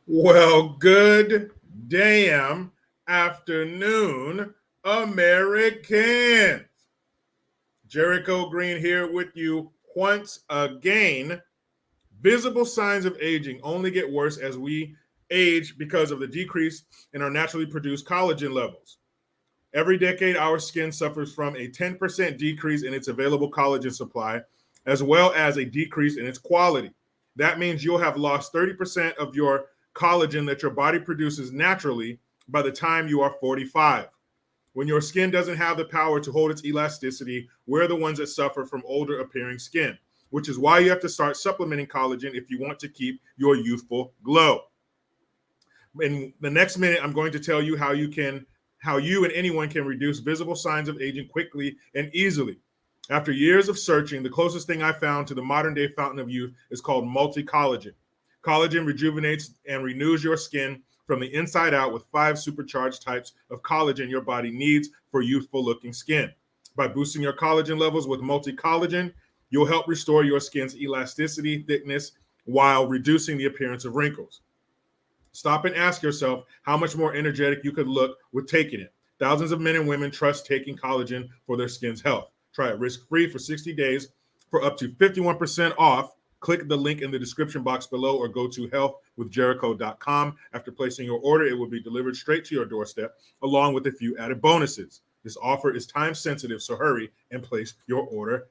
Well, good damn afternoon, Americans. Jericho Green here with you once again. Visible signs of aging only get worse as we age because of the decrease in our naturally produced collagen levels. Every decade, our skin suffers from a 10% decrease in its available collagen supply, as well as a decrease in its quality. That means you'll have lost 30% of your collagen that your body produces naturally by the time you are 45. When your skin doesn't have the power to hold its elasticity, we're the ones that suffer from older appearing skin, which is why you have to start supplementing collagen if you want to keep your youthful glow. In the next minute, I'm going to tell you how you and anyone can reduce visible signs of aging quickly and easily. After years of searching, the closest thing I found to the modern day fountain of youth is called multi-collagen. Collagen rejuvenates and renews your skin from the inside out with 5 supercharged types of collagen your body needs for youthful looking skin. By boosting your collagen levels with multi-collagen, you'll help restore your skin's elasticity, thickness, while reducing the appearance of wrinkles. Stop and ask yourself how much more energetic you could look with taking it. Thousands of men and women trust taking collagen for their skin's health. Try it risk-free for 60 days for up to 51% off. Click the link in the description box below or go to healthwithjericho.com. After placing your order, it will be delivered straight to your doorstep along with a few added bonuses. This offer is time sensitive, so hurry and place your order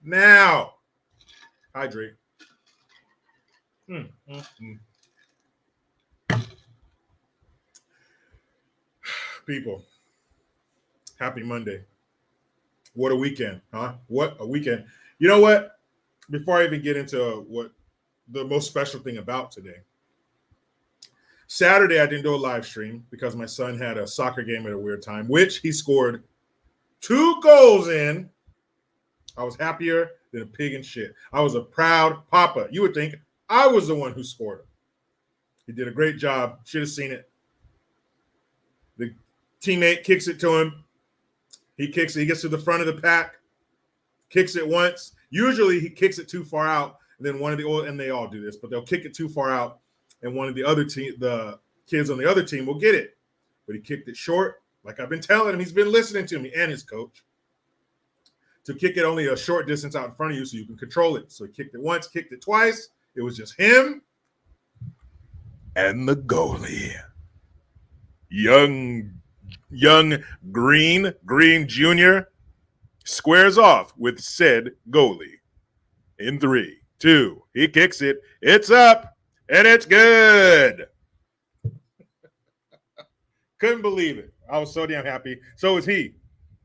now. Hydrate. People, happy Monday. What a weekend, huh? What a weekend. You know what? Before I even get into what the most special thing about today, Saturday I didn't do a live stream because my son had a soccer game at a weird time, which he scored 2 goals in. I was happier than a pig in shit. I was a proud papa. You would think I was the one who scored. He did a great job. Should have seen it. The teammate kicks it to him. He kicks it. He gets to the front of the pack, kicks it once. Usually he kicks it too far out, and then and they all do this, but they'll kick it too far out, and one of the kids on the other team will get it. But he kicked it short, like I've been telling him. He's been listening to me and his coach to kick it only a short distance out in front of you so you can control it. So he kicked it once, kicked it twice. It was just him and the goalie. Young Green Jr. squares off with said goalie. In 3, 2, he kicks it. It's up, and it's good. Couldn't believe it. I was so damn happy. So was he.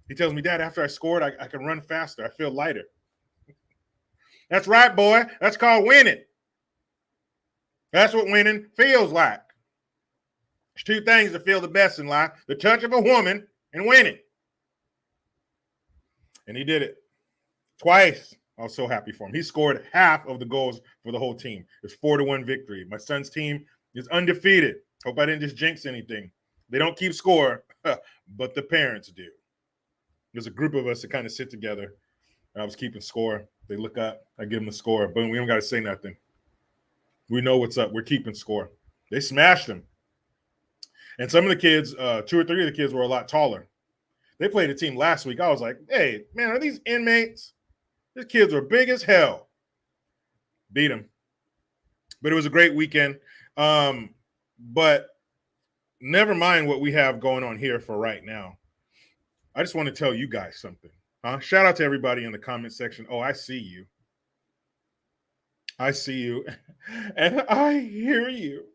He tells me, Dad, after I scored, I can run faster. I feel lighter. That's right, boy. That's called winning. That's what winning feels like. There's 2 things that feel the best in life: the touch of a woman and winning. And he did it twice. I was so happy for him. He scored half of the goals for the whole team. It's 4-1 victory. My son's team is undefeated. Hope I didn't just jinx anything. They don't keep score, but the parents do. There's a group of us that kind of sit together. I was keeping score. They look up. I give them the score. Boom. We don't got to say nothing. We know what's up. We're keeping score. They smashed them. And some of the kids, 2 or 3 of the kids were a lot taller. They played a team last week. I was like, hey, man, are these inmates? These kids are big as hell. Beat them. But it was a great weekend. But never mind what we have going on here for right now. I just want to tell you guys something. Shout out to everybody in the comment section. Oh, I see you. I see you. And I hear you.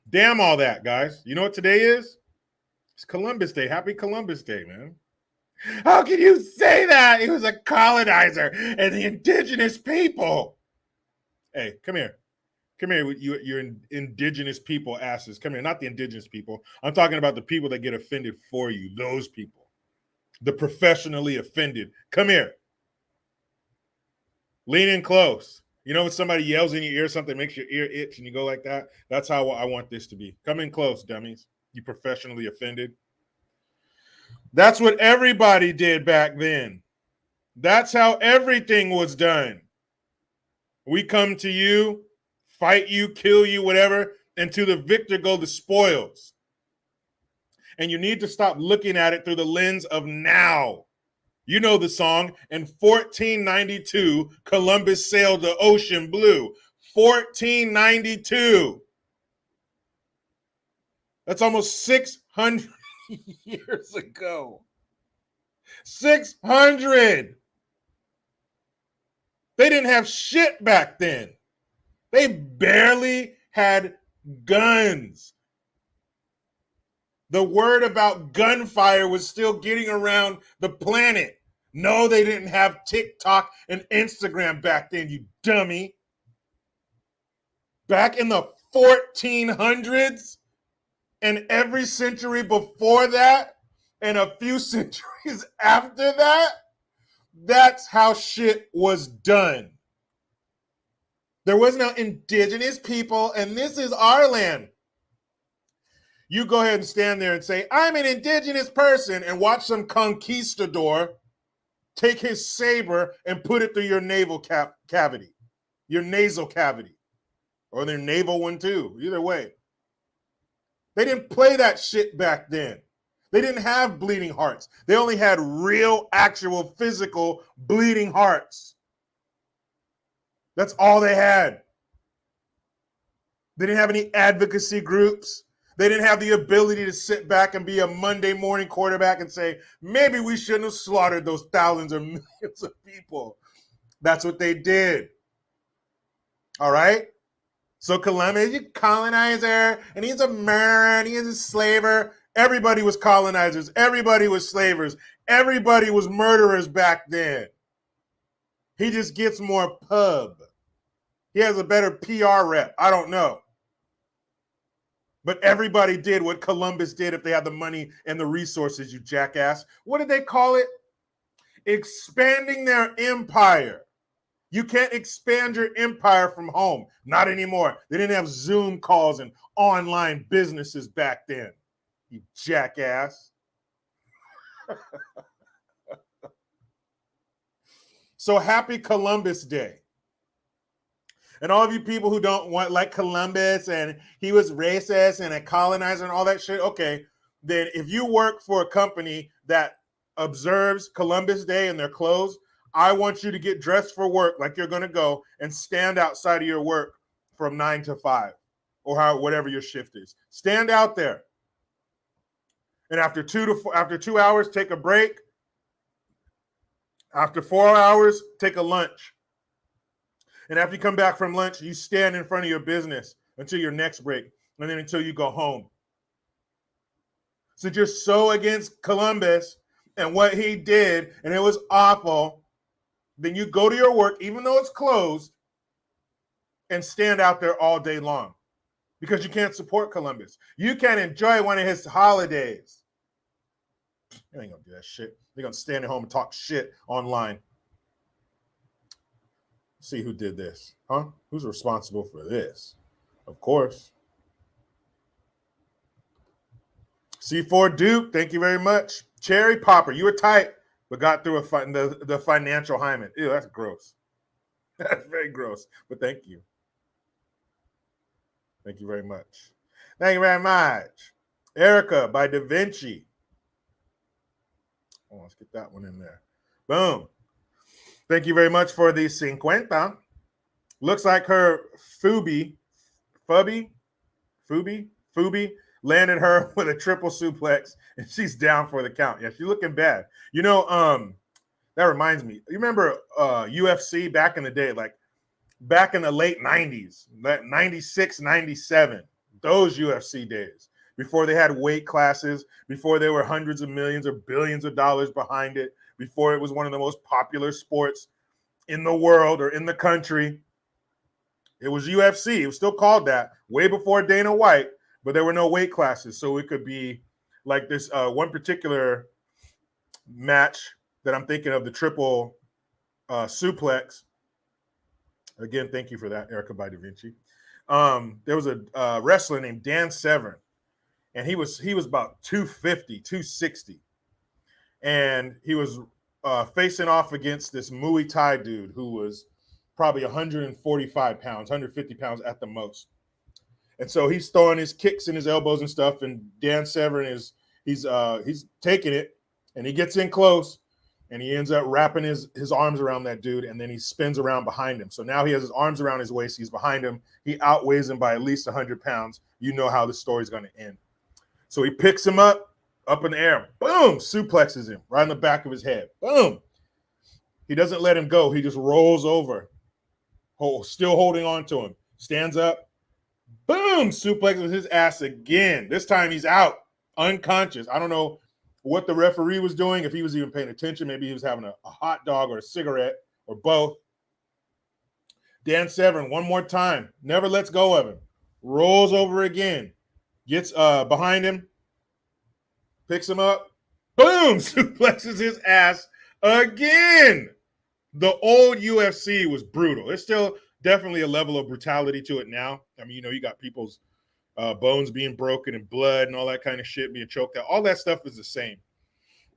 Damn all that, guys. You know what today is? It's Columbus Day. Happy Columbus Day, man. How can you say that? He was a colonizer and the indigenous people. Hey, come here. Come here, you indigenous people asses. Come here, not the indigenous people. I'm talking about the people that get offended for you. Those people. The professionally offended. Come here. Lean in close. You know when somebody yells in your ear, something makes your ear itch and you go like that? That's how I want this to be. Come in close, dummies. You professionally offended. That's what everybody did back then. That's how everything was done. We come to you, fight you, kill you, whatever, and to the victor go the spoils. And you need to stop looking at it through the lens of now. You know the song. In 1492, Columbus sailed the ocean blue. 1492. That's almost 600 years ago. 600. They didn't have shit back then. They barely had guns. The word about gunfire was still getting around the planet. No, they didn't have TikTok and Instagram back then, you dummy. Back in the 1400s and every century before that and a few centuries after that, that's how shit was done. There was no indigenous people, and this is our land. You go ahead and stand there and say, I'm an indigenous person, and watch some conquistador take his saber and put it through your navel cavity, your nasal cavity, or their navel one too, either way. They didn't play that shit back then. They didn't have bleeding hearts. They only had real, actual, physical bleeding hearts. That's all they had. They didn't have any advocacy groups. They didn't have the ability to sit back and be a Monday morning quarterback and say, maybe we shouldn't have slaughtered those thousands or millions of people. That's what they did. All right? So Columbus is a colonizer, and he's a murderer, and he's a slaver. Everybody was colonizers. Everybody was slavers. Everybody was murderers back then. He just gets more pub. He has a better PR rep. I don't know. But everybody did what Columbus did if they had the money and the resources, you jackass. What did they call it? Expanding their empire. You can't expand your empire from home. Not anymore. They didn't have Zoom calls and online businesses back then, you jackass. So happy Columbus Day. And all of you people who don't want like Columbus and he was racist and a colonizer and all that shit, okay, then if you work for a company that observes Columbus Day and they're closed, I want you to get dressed for work like you're going to go and stand outside of your work from 9 to 5 or whatever your shift is. Stand out there. And after 2 hours, take a break. After 4 hours, take a lunch. And after you come back from lunch, you stand in front of your business until your next break, and then until you go home. Since you're so against Columbus and what he did, and it was awful, then you go to your work, even though it's closed, and stand out there all day long because you can't support Columbus. You can't enjoy one of his holidays. You ain't gonna do that shit. They're gonna stand at home and talk shit online. See who did this, huh? Who's responsible for this? Of course. C4 Duke, thank you very much. Cherry Popper, you were tight, but got through the financial hymen. Ew, that's gross. That's very gross, but thank you. Thank you very much. Thank you very much. Erica by Da Vinci. Oh, let's get that one in there. Boom. Thank you very much for the 50. Looks like her Fubi landed her with a triple suplex, and she's down for the count. Yeah, she's looking bad. You know, that reminds me. You remember UFC back in the day, like back in the late 90s, 96, 97, those UFC days, before they had weight classes, before there were hundreds of millions or billions of dollars behind it, before it was one of the most popular sports in the world or in the country. It was UFC. It was still called that way before Dana White, but there were no weight classes. So it could be like this one particular match that I'm thinking of, the triple suplex. Again, thank you for that, Erica by Da Vinci. There was a wrestler named Dan Severn, and he was about 250, 260. And he was facing off against this Muay Thai dude who was probably 145 pounds, 150 pounds at the most. And so he's throwing his kicks and his elbows and stuff, and Dan Severn he's taking it, and he gets in close, and he ends up wrapping his arms around that dude, and then he spins around behind him. So now he has his arms around his waist. He's behind him. He outweighs him by at least 100 pounds. You know how the story's going to end. So he picks him up in the air. Boom! Suplexes him right in the back of his head. Boom! He doesn't let him go. He just rolls over, still holding on to him. Stands up. Boom! Suplexes his ass again. This time he's out, unconscious. I don't know what the referee was doing, if he was even paying attention. Maybe he was having a hot dog or a cigarette or both. Dan Severn, one more time, never lets go of him. Rolls over again. Gets behind him. Picks him up. Boom! Suplexes his ass again. The old UFC was brutal. It's still definitely a level of brutality to it now. I mean, you got people's bones being broken and blood and all that kind of shit being choked out. All that stuff is the same.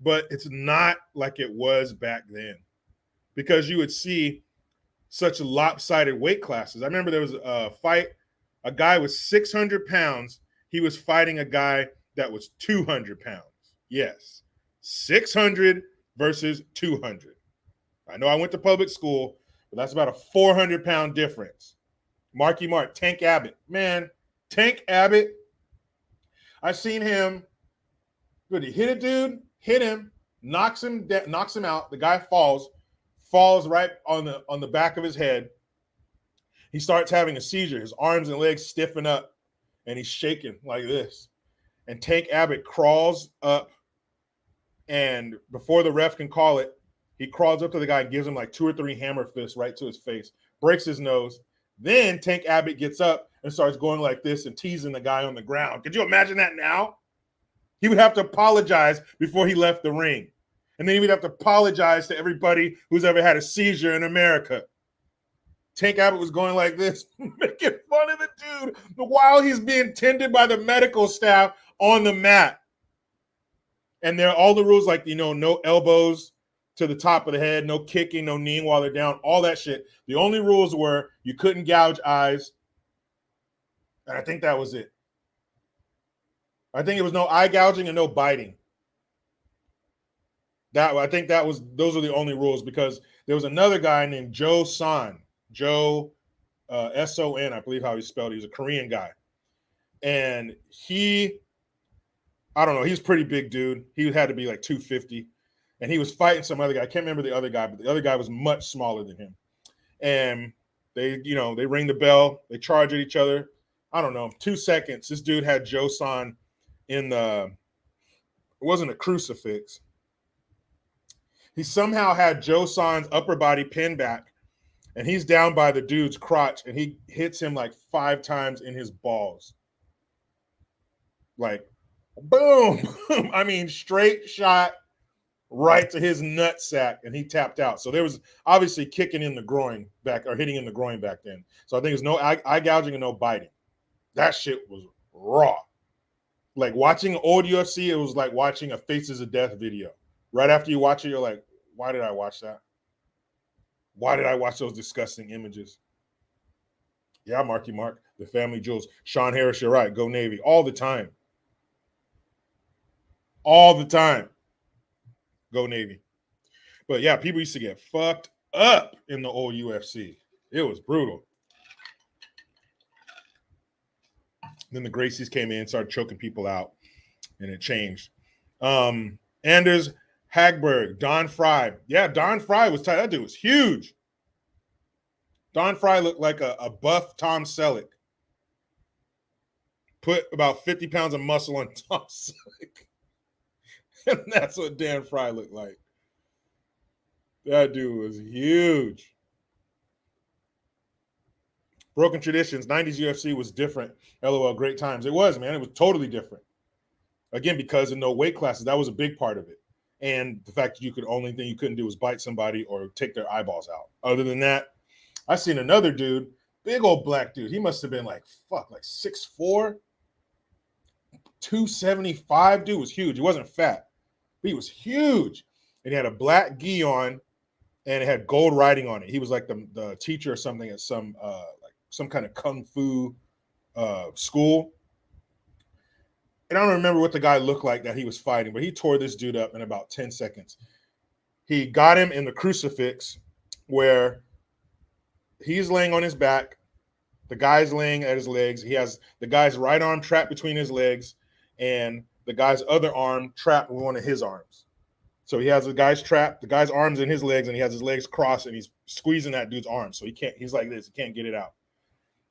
But it's not like it was back then, because you would see such lopsided weight classes. I remember there was a fight, a guy was 600 pounds. He was fighting a guy that was 200 pounds. Yes, 600 versus 200. I know I went to public school, but that's about a 400-pound difference. Marky Mark, Tank Abbott. Man, Tank Abbott, I seen him. Good, he hit a dude, hit him, knocks him out. The guy falls right on the back of his head. He starts having a seizure. His arms and legs stiffen up, and he's shaking like this. And Tank Abbott crawls up, and before the ref can call it, he crawls up to the guy and gives him like 2 or 3 hammer fists right to his face, breaks his nose. Then Tank Abbott gets up and starts going like this and teasing the guy on the ground. Could you imagine that now? He would have to apologize before he left the ring. And then he would have to apologize to everybody who's ever had a seizure in America. Tank Abbott was going like this, making fun of the dude while he's being tended by the medical staff on the mat. And there are all the rules, like, no elbows to the top of the head, no kicking, no kneeing while they're down, all that shit. The only rules were you couldn't gouge eyes. And I think that was it. I think it was no eye gouging and no biting. Those are the only rules, because there was another guy named Joe Son. Joe, S-O-N, I believe how he spelled it. He was a Korean guy. And I don't know, he's a pretty big dude. He had to be like 250. And he was fighting some other guy. I can't remember the other guy, but the other guy was much smaller than him. And they ring the bell. They charge at each other. I don't know, 2 seconds. This dude had Joe Son it wasn't a crucifix. He somehow had Joe Son's upper body pinned back, and he's down by the dude's crotch, and he hits him like 5 times in his balls. Like, boom, boom. I mean, straight shot right to his nutsack, and he tapped out. So there was obviously kicking in the groin back, or hitting in the groin back then. So I think there's no eye gouging and no biting. That shit was raw. Like watching old UFC, it was like watching a Faces of Death video. Right after you watch it, you're like, why did I watch that? Why did I watch those disgusting images? Yeah, Marky Mark, the family jewels. Sean Harris, you're right. Go Navy. All the time. All the time. Go Navy. But yeah, people used to get fucked up in the old UFC. It was brutal. Then the Gracies came in, started choking people out, and it changed. Anders Hagberg, Don Fry. Yeah, Don Fry was tight. That dude was huge. Don Fry looked like a buff Tom Selleck. Put about 50 pounds of muscle on Tom Selleck. And that's what Dan Fry looked like. That dude was huge. Broken traditions. 90s UFC was different. LOL, great times. It was, man. It was totally different. Again, because of no weight classes. That was a big part of it. And the fact that only thing you couldn't do was bite somebody or take their eyeballs out. Other than that, I seen another dude, big old black dude. He must have been like 6'4", 275. Dude was huge. He wasn't fat, but he was huge. And he had a black gi on, and it had gold writing on it. He was like the teacher or something at some kind of kung fu school. And I don't remember what the guy looked like that he was fighting, but he tore this dude up in about 10 seconds. He got him in the crucifix where he's laying on his back. The guy's laying at his legs. He has the guy's right arm trapped between his legs and the guy's other arm trapped with one of his arms. So he has the guy's trapped, the guy's arms in his legs, and he has his legs crossed, and he's squeezing that dude's arm. So he's like this, he can't get it out.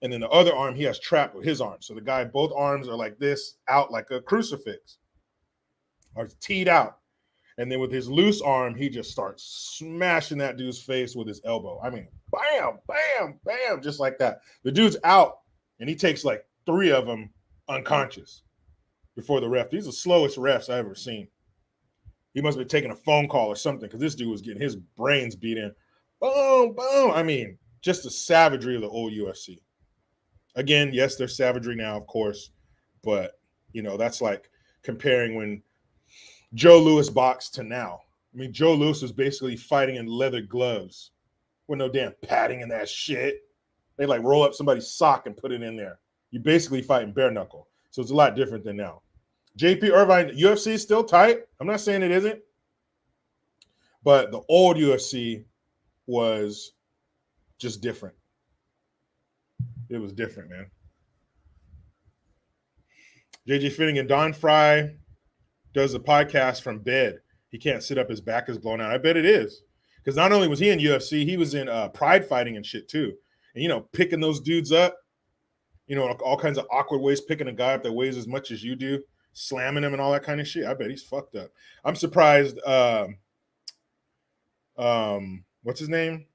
And then the other arm he has trapped with his arm. So the guy, both arms are like this, out like a crucifix, or teed out. And then with his loose arm, he just starts smashing that dude's face with his elbow. I mean, bam, bam, bam, just like that. The dude's out, and he takes like 3 of them unconscious before the ref. These are the slowest refs I've ever seen. He must have been taking a phone call or something, because this dude was getting his brains beat in. Boom, boom. I mean, just the savagery of the old UFC. Again, yes, there's savagery now, of course, but, that's like comparing when Joe Louis boxed to now. I mean, Joe Louis was basically fighting in leather gloves with no damn padding in that shit. They like roll up somebody's sock and put it in there. You're basically fighting bare knuckle. So it's a lot different than now. JP Irvine, UFC is still tight. I'm not saying it isn't. But the old UFC was just different. It was different, man. JJ Finnegan, Don Fry does a podcast from bed. He can't sit up. His back is blown out. I bet it is. Because not only was he in UFC, he was in pride fighting and shit too. And, picking those dudes up, all kinds of awkward ways, picking a guy up that weighs as much as you do, slamming him and all that kind of shit. I bet he's fucked up. I'm surprised. What's his name?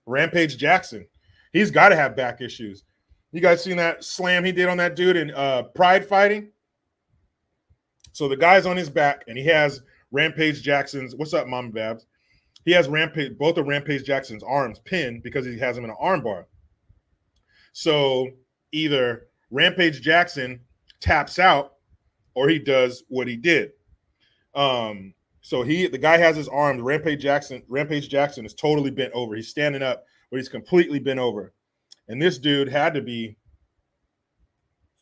Rampage Jackson. He's got to have back issues. You guys seen that slam he did on that dude in pride fighting? So the guy's on his back, and he has Rampage Jackson's. What's up, Mama Babs? He has both of Rampage Jackson's arms pinned because he has him in an arm bar. So either Rampage Jackson taps out, or he does what he did. So the guy has his arms. Rampage Jackson is totally bent over. He's standing up, but he's completely bent over. And this dude had to be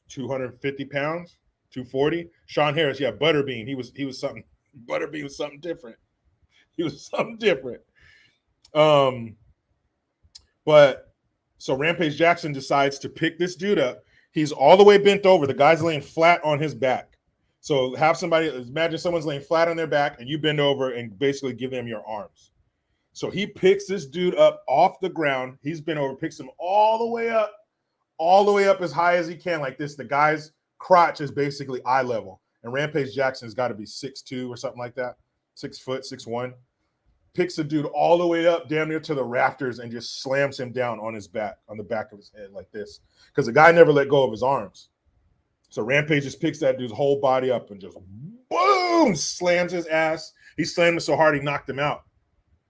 250 pounds, 240. Sean Harris, yeah, Butterbean. He was something. Butterbean was something different. He was something different. But so Rampage Jackson decides to pick this dude up. He's all the way bent over. The guy's laying flat on his back. So imagine someone's laying flat on their back and you bend over and basically give them your arms. So he picks this dude up off the ground. He's bent over, picks him all the way up as high as he can, like this. The guy's crotch is basically eye level. And Rampage Jackson's got to be 6'2" or something like that. 6 foot, 6'1". Picks the dude all the way up damn near to the rafters and just slams him down on his back, on the back of his head like this. Because the guy never let go of his arms. So Rampage just picks that dude's whole body up and just boom, slams his ass. He slammed him so hard he knocked him out.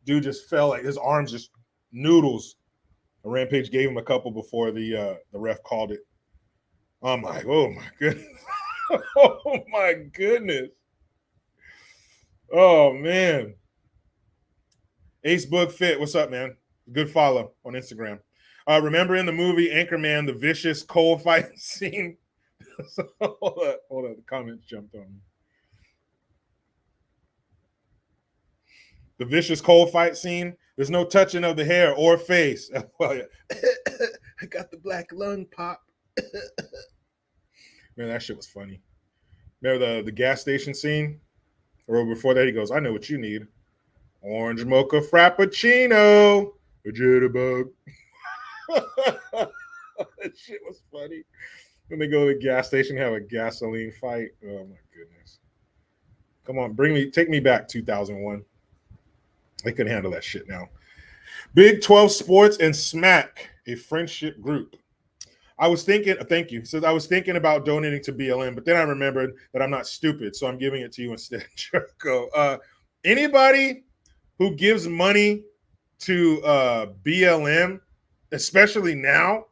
Dude just fell, like his arms just noodles. And Rampage gave him a couple before the ref called it. I'm like, oh my goodness. Oh my goodness. Oh man. Ace Book Fit, what's up, man? Good follow on Instagram. Remember in the movie Anchorman, the vicious coal fight scene? So, hold on, the comments jumped on me. The vicious coal fight scene. There's no touching of the hair or face. I got the black lung pop. Man, that shit was funny. Remember the gas station scene? Or before that, he goes, I know what you need. Orange mocha frappuccino. A jitterbug. That shit was funny. When they go to the gas station and have a gasoline fight. Oh my goodness. Come on, take me back 2001. They couldn't handle that shit now. Big 12 Sports and Smack, a friendship group. I was thinking, thank you. So I was thinking about donating to BLM, but then I remembered that I'm not stupid, so I'm giving it to you instead, Jericho. Anybody who gives money to BLM, especially now,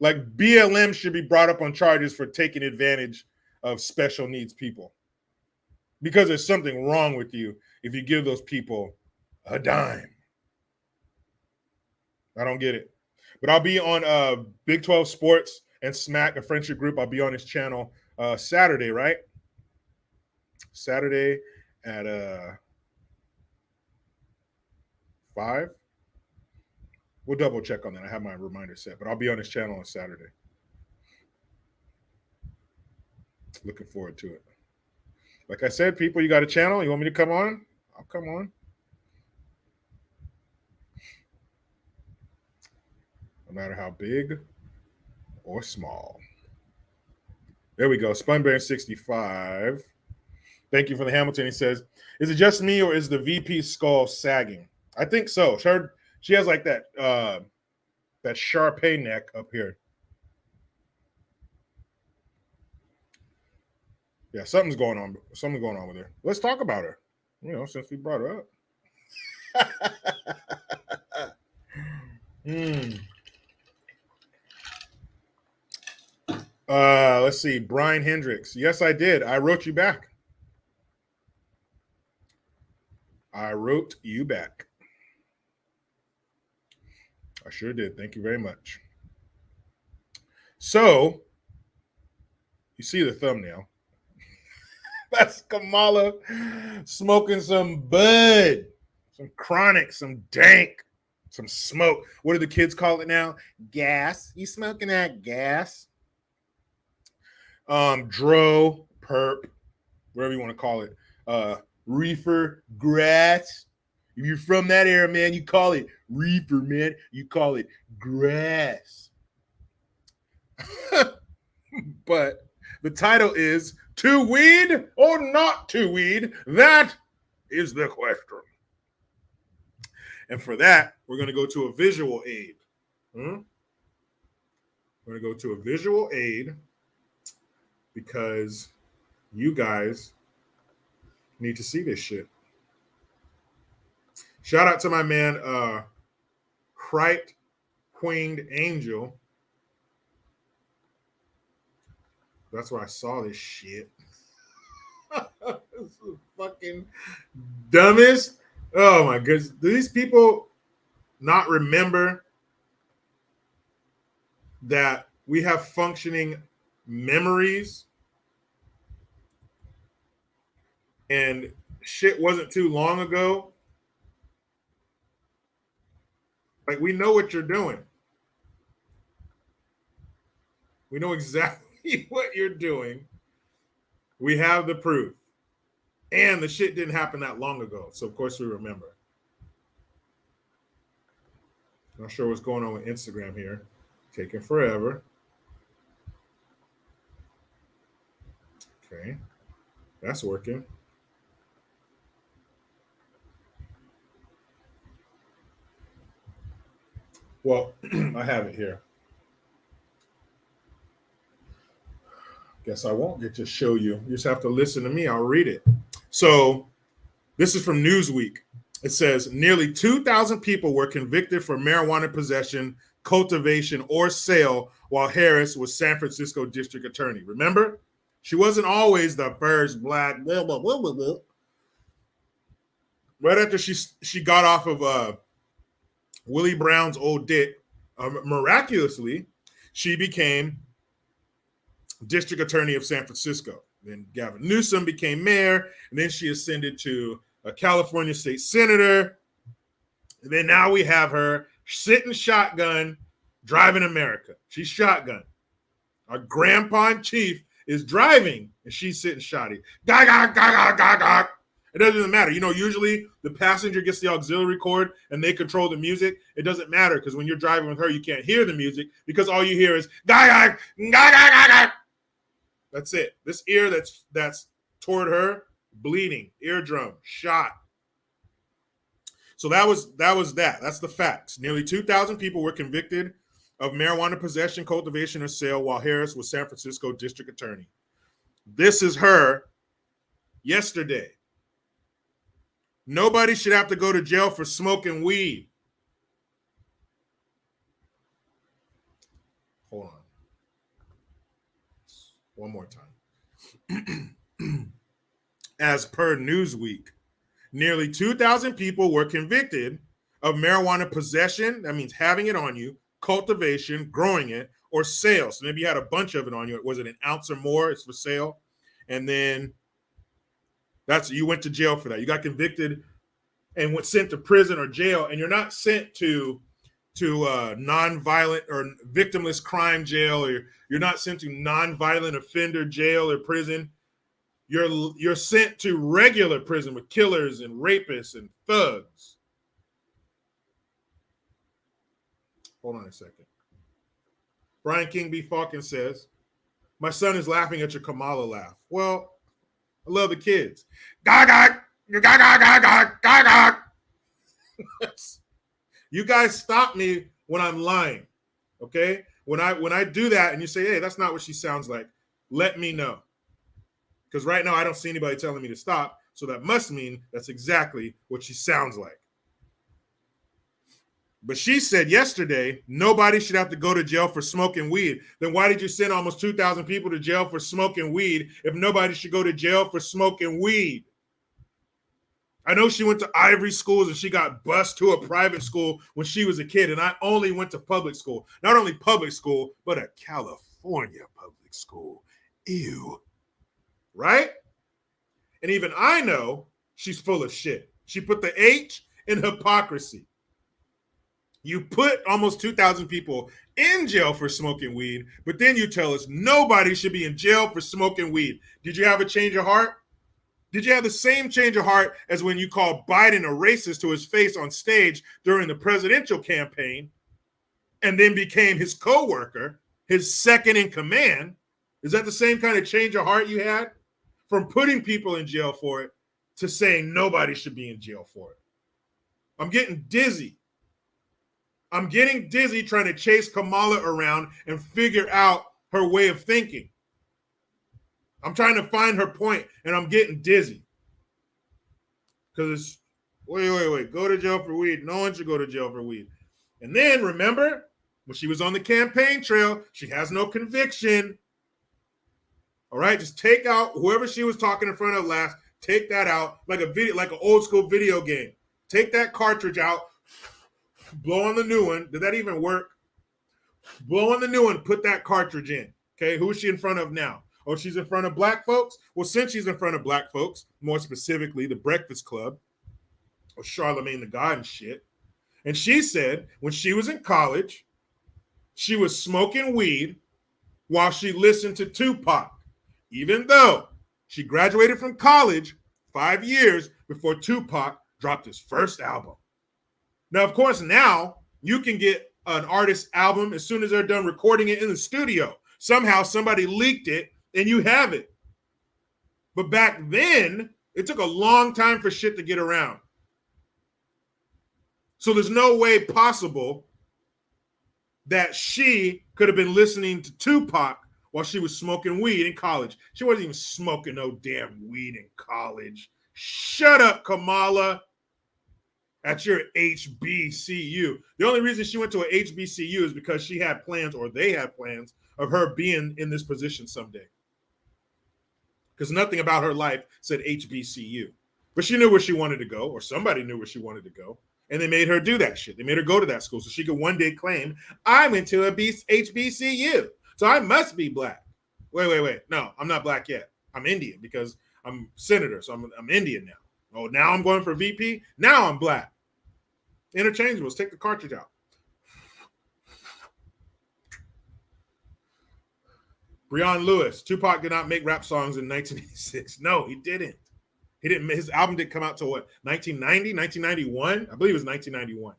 like BLM should be brought up on charges for taking advantage of special needs people. Because there's something wrong with you if you give those people a dime. I don't get it. But I'll be on Big 12 Sports and Smack, a friendship group. I'll be on his channel Saturday, right? Saturday at 5. We'll double check on that. I have my reminder set, but I'll be on his channel on Saturday. Looking forward to it. Like I said, people, you got a channel? You want me to come on? I'll come on. No matter how big or small. There we go. Spunbear65. Thank you for the Hamilton. He says, is it just me or is the VP skull sagging? I think so. She has like that Sharpay neck up here. Yeah, something's going on. Something's going on with her. Let's talk about her. Since we brought her up. Let's see. Brian Hendricks. Yes, I did. I wrote you back. I sure did. Thank you very much. So, you see the thumbnail. That's Kamala smoking some bud, some chronic, some dank, some smoke. What do the kids call it now? Gas. You smoking that gas? Dro, perp, whatever you want to call it. Reefer, grass. If you're from that area, man, you call it reefer, man. You call it grass. But the title is to weed or not to weed? That is the question. And for that, we're going to go to a visual aid. We're going to go to a visual aid because you guys need to see this shit. Shout out to my man, Right Winged Angel. That's where I saw this shit. This is fucking dumbest. Oh my goodness. Do these people not remember that we have functioning memories and shit wasn't too long ago? Like, we know what you're doing. We know exactly what you're doing. We have the proof. And the shit didn't happen that long ago. So, of course, we remember. Not sure what's going on with Instagram here. Taking forever. Okay. That's working. Well, I have it here. Guess I won't get to show you. You just have to listen to me. I'll read it. So this is from Newsweek. It says nearly 2,000 people were convicted for marijuana possession, cultivation, or sale while Harris was San Francisco district attorney. Remember? She wasn't always the first black. Blah, blah, blah, blah, blah. Right after she got off of Willie Brown's old dick, miraculously, she became district attorney of San Francisco. Then Gavin Newsom became mayor, and then she ascended to a California state senator. And then now we have her sitting shotgun, driving America. She's shotgun. Our grandpa in chief is driving, and she's sitting shotty. Gah, gah, gah, gah, gah, gah. It doesn't matter. Usually the passenger gets the auxiliary cord and they control the music. It doesn't matter because when you're driving with her, you can't hear the music because all you hear is gah, gah, gah, gah, gah, gah. That's it. This ear that's toward her, bleeding, eardrum, shot. So that was that. That's the facts. Nearly 2,000 people were convicted of marijuana possession, cultivation, or sale while Harris was San Francisco district attorney. This is her yesterday. Nobody should have to go to jail for smoking weed. Hold on. One more time. As per Newsweek, nearly 2,000 people were convicted of marijuana possession. That means having it on you, cultivation, growing it, or sale. So maybe you had a bunch of it on you. Was it an ounce or more? It's for sale. And then you went to jail for that. You got convicted and went sent to prison or jail. And you're not sent to nonviolent or victimless crime jail, or you're not sent to nonviolent offender jail or prison. You're sent to regular prison with killers and rapists and thugs. Hold on a second. Brian King B. Falcon says, my son is laughing at your Kamala laugh. Well, I love the kids. Gag, gag. You guys stop me when I'm lying, okay? When I do that and you say, hey, that's not what she sounds like, let me know. Because right now I don't see anybody telling me to stop, so that must mean that's exactly what she sounds like. But she said yesterday, nobody should have to go to jail for smoking weed. Then why did you send almost 2,000 people to jail for smoking weed if nobody should go to jail for smoking weed? I know she went to Ivory schools and she got bused to a private school when she was a kid, and I only went to public school. Not only public school, but a California public school. Ew. Right? And even I know she's full of shit. She put the H in hypocrisy. You put almost 2,000 people in jail for smoking weed, but then you tell us nobody should be in jail for smoking weed. Did you have a change of heart? Did you have the same change of heart as when you called Biden a racist to his face on stage during the presidential campaign and then became his co-worker, his second in command? Is that the same kind of change of heart you had? From putting people in jail for it to saying nobody should be in jail for it. I'm getting dizzy. I'm getting dizzy trying to chase Kamala around and figure out her way of thinking. I'm trying to find her point, and I'm getting dizzy. Because it's, wait, go to jail for weed. No one should go to jail for weed. And then, remember, when she was on the campaign trail, she has no conviction. All right, just take out whoever she was talking in front of last, take that out like a video, like an old school video game. Take that cartridge out, blow on the new one. Did that even work? Blow on the new one, put that cartridge in. Okay, who is she in front of now? Oh, she's in front of black folks? Well, since she's in front of black folks, more specifically the Breakfast Club, or Charlemagne the God and shit, and she said when she was in college, she was smoking weed while she listened to Tupac, even though she graduated from college 5 years before Tupac dropped his first album. Now, of course, now you can get an artist's album as soon as they're done recording it in the studio. Somehow somebody leaked it and you have it. But back then, it took a long time for shit to get around. So there's no way possible that she could have been listening to Tupac while she was smoking weed in college. She wasn't even smoking no damn weed in college. Shut up, Kamala. At your HBCU. The only reason she went to a HBCU is because she had plans, or they had plans, of her being in this position someday. Because nothing about her life said HBCU. But she knew where she wanted to go, or somebody knew where she wanted to go. And they made her do that shit. They made her go to that school so she could one day claim, I went to a HBCU, so I must be black. Wait. No, I'm not black yet. I'm Indian because I'm senator, so I'm Indian now. Oh, now I'm going for VP? Now I'm black. Interchangeables. Take the cartridge out. Breon Lewis. Tupac did not make rap songs in 1986. No, he didn't. He didn't. His album didn't come out till what? 1990, 1991? I believe it was 1991.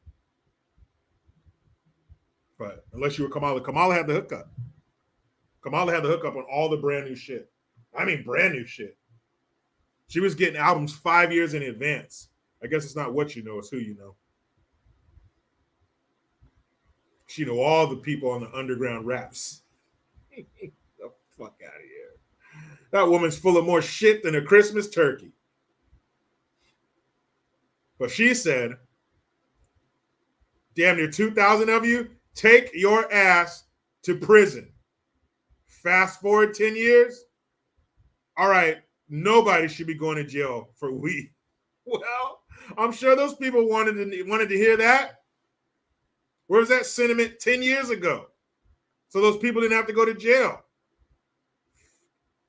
But unless you were Kamala had the hookup. Kamala had the hookup on all the brand new shit. I mean, brand new shit. She was getting albums 5 years in advance. I guess it's not what you know, it's who you know. She know all the people on the underground raps. Get the fuck out of here. That woman's full of more shit than a Christmas turkey. But she said, damn near 2,000 of you, take your ass to prison. Fast forward 10 years. All right, nobody should be going to jail for weed. Well, I'm sure those people wanted to hear that. Where was that sentiment 10 years ago? So those people didn't have to go to jail.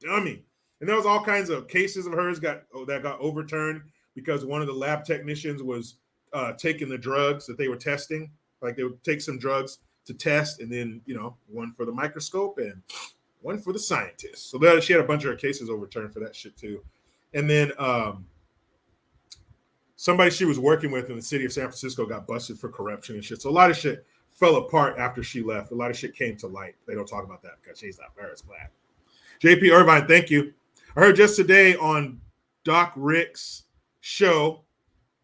Dummy. And there was all kinds of cases of hers that got overturned because one of the lab technicians was taking the drugs that they were testing. Like they would take some drugs to test, and then, one for the microscope and one for the scientist. So she had a bunch of her cases overturned for that shit too. And then somebody she was working with in the city of San Francisco got busted for corruption and shit. So a lot of shit fell apart after she left. A lot of shit came to light. They don't talk about that because she's not Paris Black. JP Irvine, thank you. I heard just today on Doc Rick's show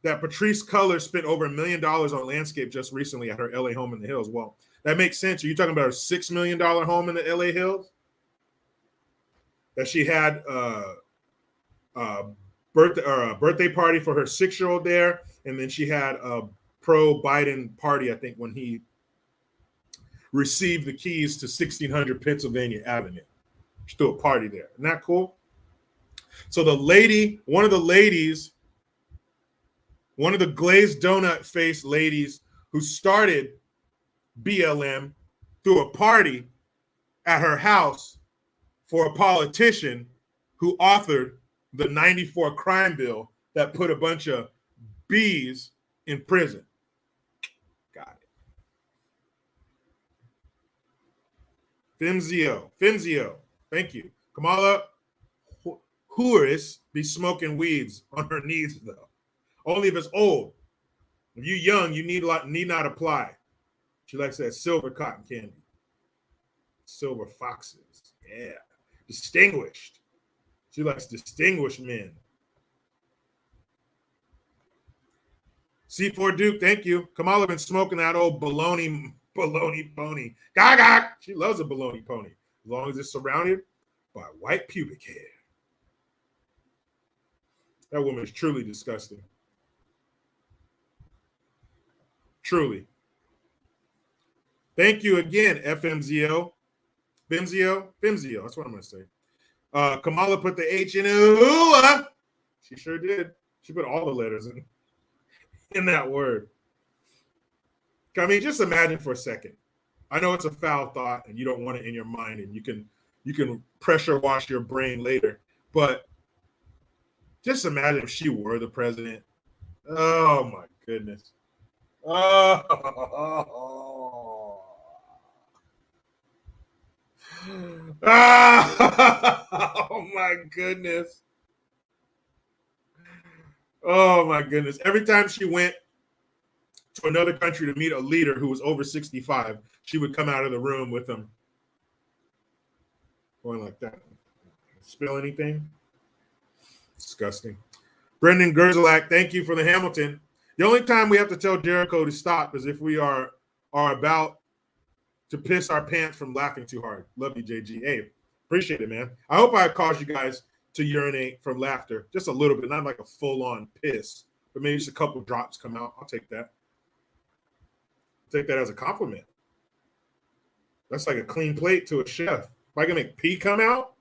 that Patrice Cullors spent over $1 million on landscape just recently at her LA home in the hills. Well, that makes sense. Are you talking about her $6 million home in the LA hills? That she had a birthday party for her 6-year-old there, and then she had a pro-Biden party, I think, when he received the keys to 1600 Pennsylvania Avenue. She threw a party there. Isn't that cool? So one of the glazed donut face ladies who started BLM threw a party at her house for a politician who authored the 94 crime bill that put a bunch of bees in prison. Got it. Fimzio. Thank you. Kamala Harris be smoking weeds on her knees, though. Only if it's old. If you're young, you need not apply. She likes that silver cotton candy. Silver foxes. Yeah. Distinguished. She likes distinguished men. C4 Duke, thank you. Kamala been smoking that old baloney pony. Gaga. She loves a baloney pony, as long as it's surrounded by white pubic hair. That woman is truly disgusting. Truly. Thank you again, FMZO. Fimzio. That's what I'm going to say. Kamala put the H in it. She sure did. She put all the letters in that word. I mean, just imagine for a second. I know it's a foul thought and you don't want it in your mind, and you can pressure wash your brain later, but just imagine if she were the president. Oh my goodness. Oh my goodness. Oh my goodness. Every time she went to another country to meet a leader who was over 65, she would come out of the room with them going like that. Spill anything? Disgusting. Brendan Gerzalak, thank you for the Hamilton. The only time we have to tell Jericho to stop is if we are about to piss our pants from laughing too hard. Love you, JG. Hey, appreciate it, man. I hope I caused you guys to urinate from laughter. Just a little bit, not like a full-on piss, but maybe just a couple drops come out. I'll take that. Take that as a compliment. That's like a clean plate to a chef. If I can make pee come out,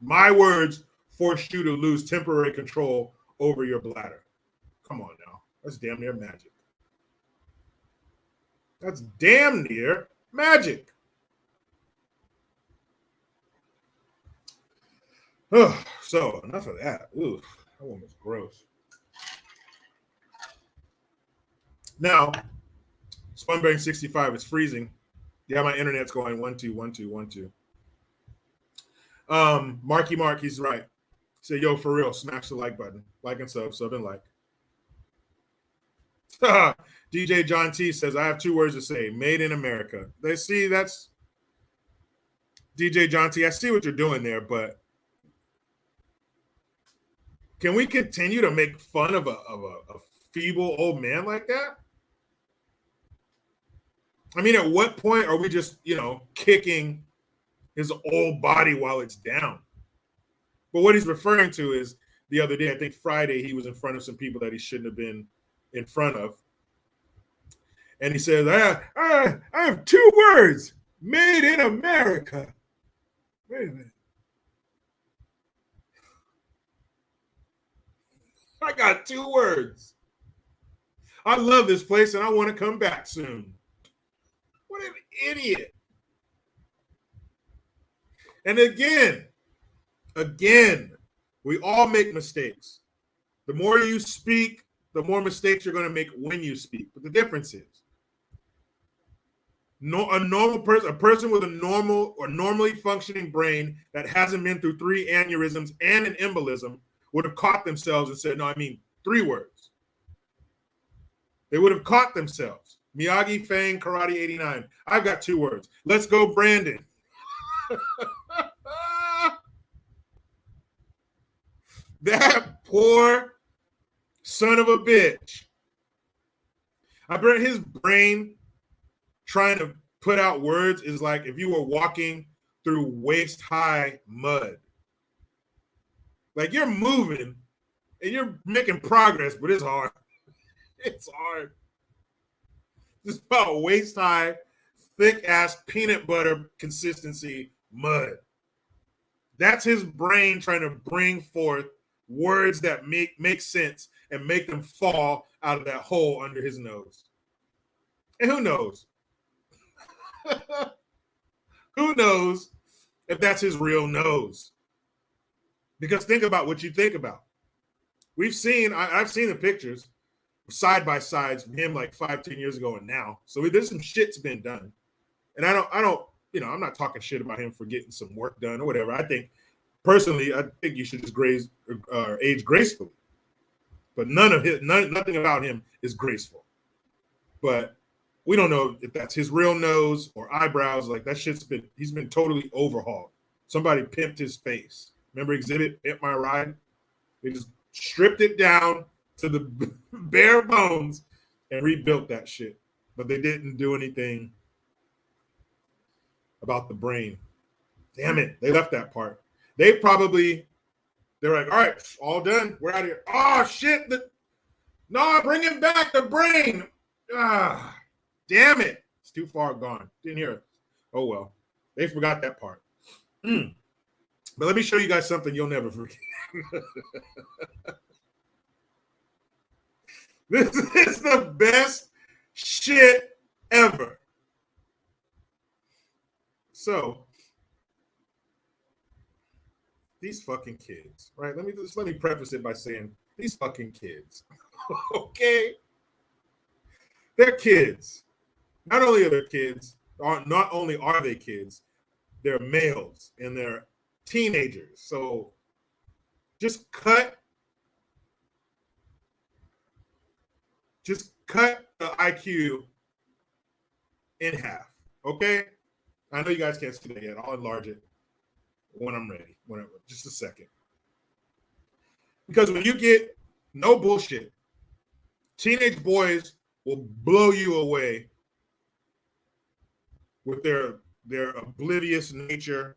my words force you to lose temporary control over your bladder. Come on now. That's damn near magic. That's damn near magic. So enough of that. Ooh, that one was gross. Now, Spunbearing 65 is freezing. Yeah, my internet's going 1 2 1 2 1 2. Marky Mark, he's right. Say, yo, for real, smash the like button. Like and sub and like. DJ John T says, I have 2 words to say. Made in America. They see, that's DJ John T. I see what you're doing there, but can we continue to make fun of a feeble old man like that? I mean, at what point are we just, kicking his old body while it's down? But what he's referring to is the other day, I think Friday, he was in front of some people that he shouldn't have been in front of. And he says, I have 2 words, made in America. Wait a minute. I got 2 words. I love this place and I want to come back soon. What an idiot. And again, we all make mistakes. The more you speak, the more mistakes you're going to make when you speak. But the difference is, a normal person, a person with a normal or normally functioning brain that hasn't been through 3 aneurysms and an embolism would have caught themselves and said, no, I mean 3 words. They would have caught themselves. Miyagi, Fang, Karate 89. I've got 2 words. Let's go, Brandon. That poor son of a bitch. I bet his brain trying to put out words is like if you were walking through waist-high mud. Like you're moving and you're making progress, but it's hard. It's hard. Just about waist-high, thick-ass peanut butter consistency mud. That's his brain trying to bring forth words that make sense and make them fall out of that hole under his nose. And who knows? Who knows if that's his real nose? Because think about what you think about. I've seen the pictures side by sides from him like 5-10 years ago and now. So there's some shit's been done. And I don't, I'm not talking shit about him for getting some work done or whatever. I think you should just age gracefully. But nothing about him is graceful. But we don't know if that's his real nose or eyebrows. Like that he's been totally overhauled. Somebody pimped his face. Remember Exhibit, Pimp My Ride? They just stripped it down to the bare bones and rebuilt that shit. But they didn't do anything about the brain. Damn it. They left that part. They're like, all right, all done. We're out of here. Oh, shit. No, bring him back. The brain. Ah, damn it. It's too far gone. Didn't hear it. Oh, well. They forgot that part. But let me show you guys something you'll never forget. This is the best shit ever. So, these fucking kids, right? Let me preface it by saying these fucking kids. Okay? They're kids. Not only are they kids, they're males and they're teenagers. So just cut the IQ in half. Okay? I know you guys can't see that yet. I'll enlarge it when I'm ready. Just a second. Because when you get no bullshit, teenage boys will blow you away with their oblivious nature,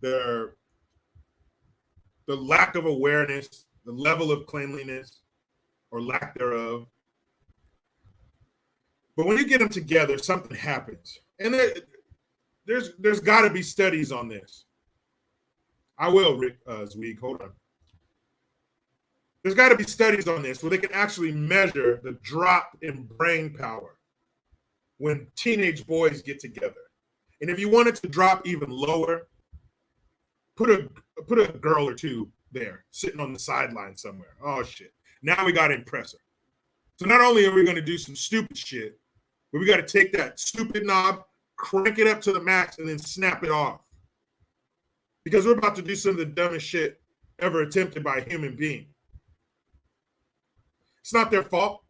the lack of awareness, the level of cleanliness or lack thereof. But when you get them together, something happens. And there's got to be studies on this. I will, Rick Zweig. Hold on. There's got to be studies on this where they can actually measure the drop in brain power when teenage boys get together. And if you want it to drop even lower, put a girl or two there sitting on the sideline somewhere. Oh, shit. Now we got to impress her. So not only are we going to do some stupid shit, but we got to take that stupid knob, crank it up to the max, and then snap it off. Because we're about to do some of the dumbest shit ever attempted by a human being. It's not their fault.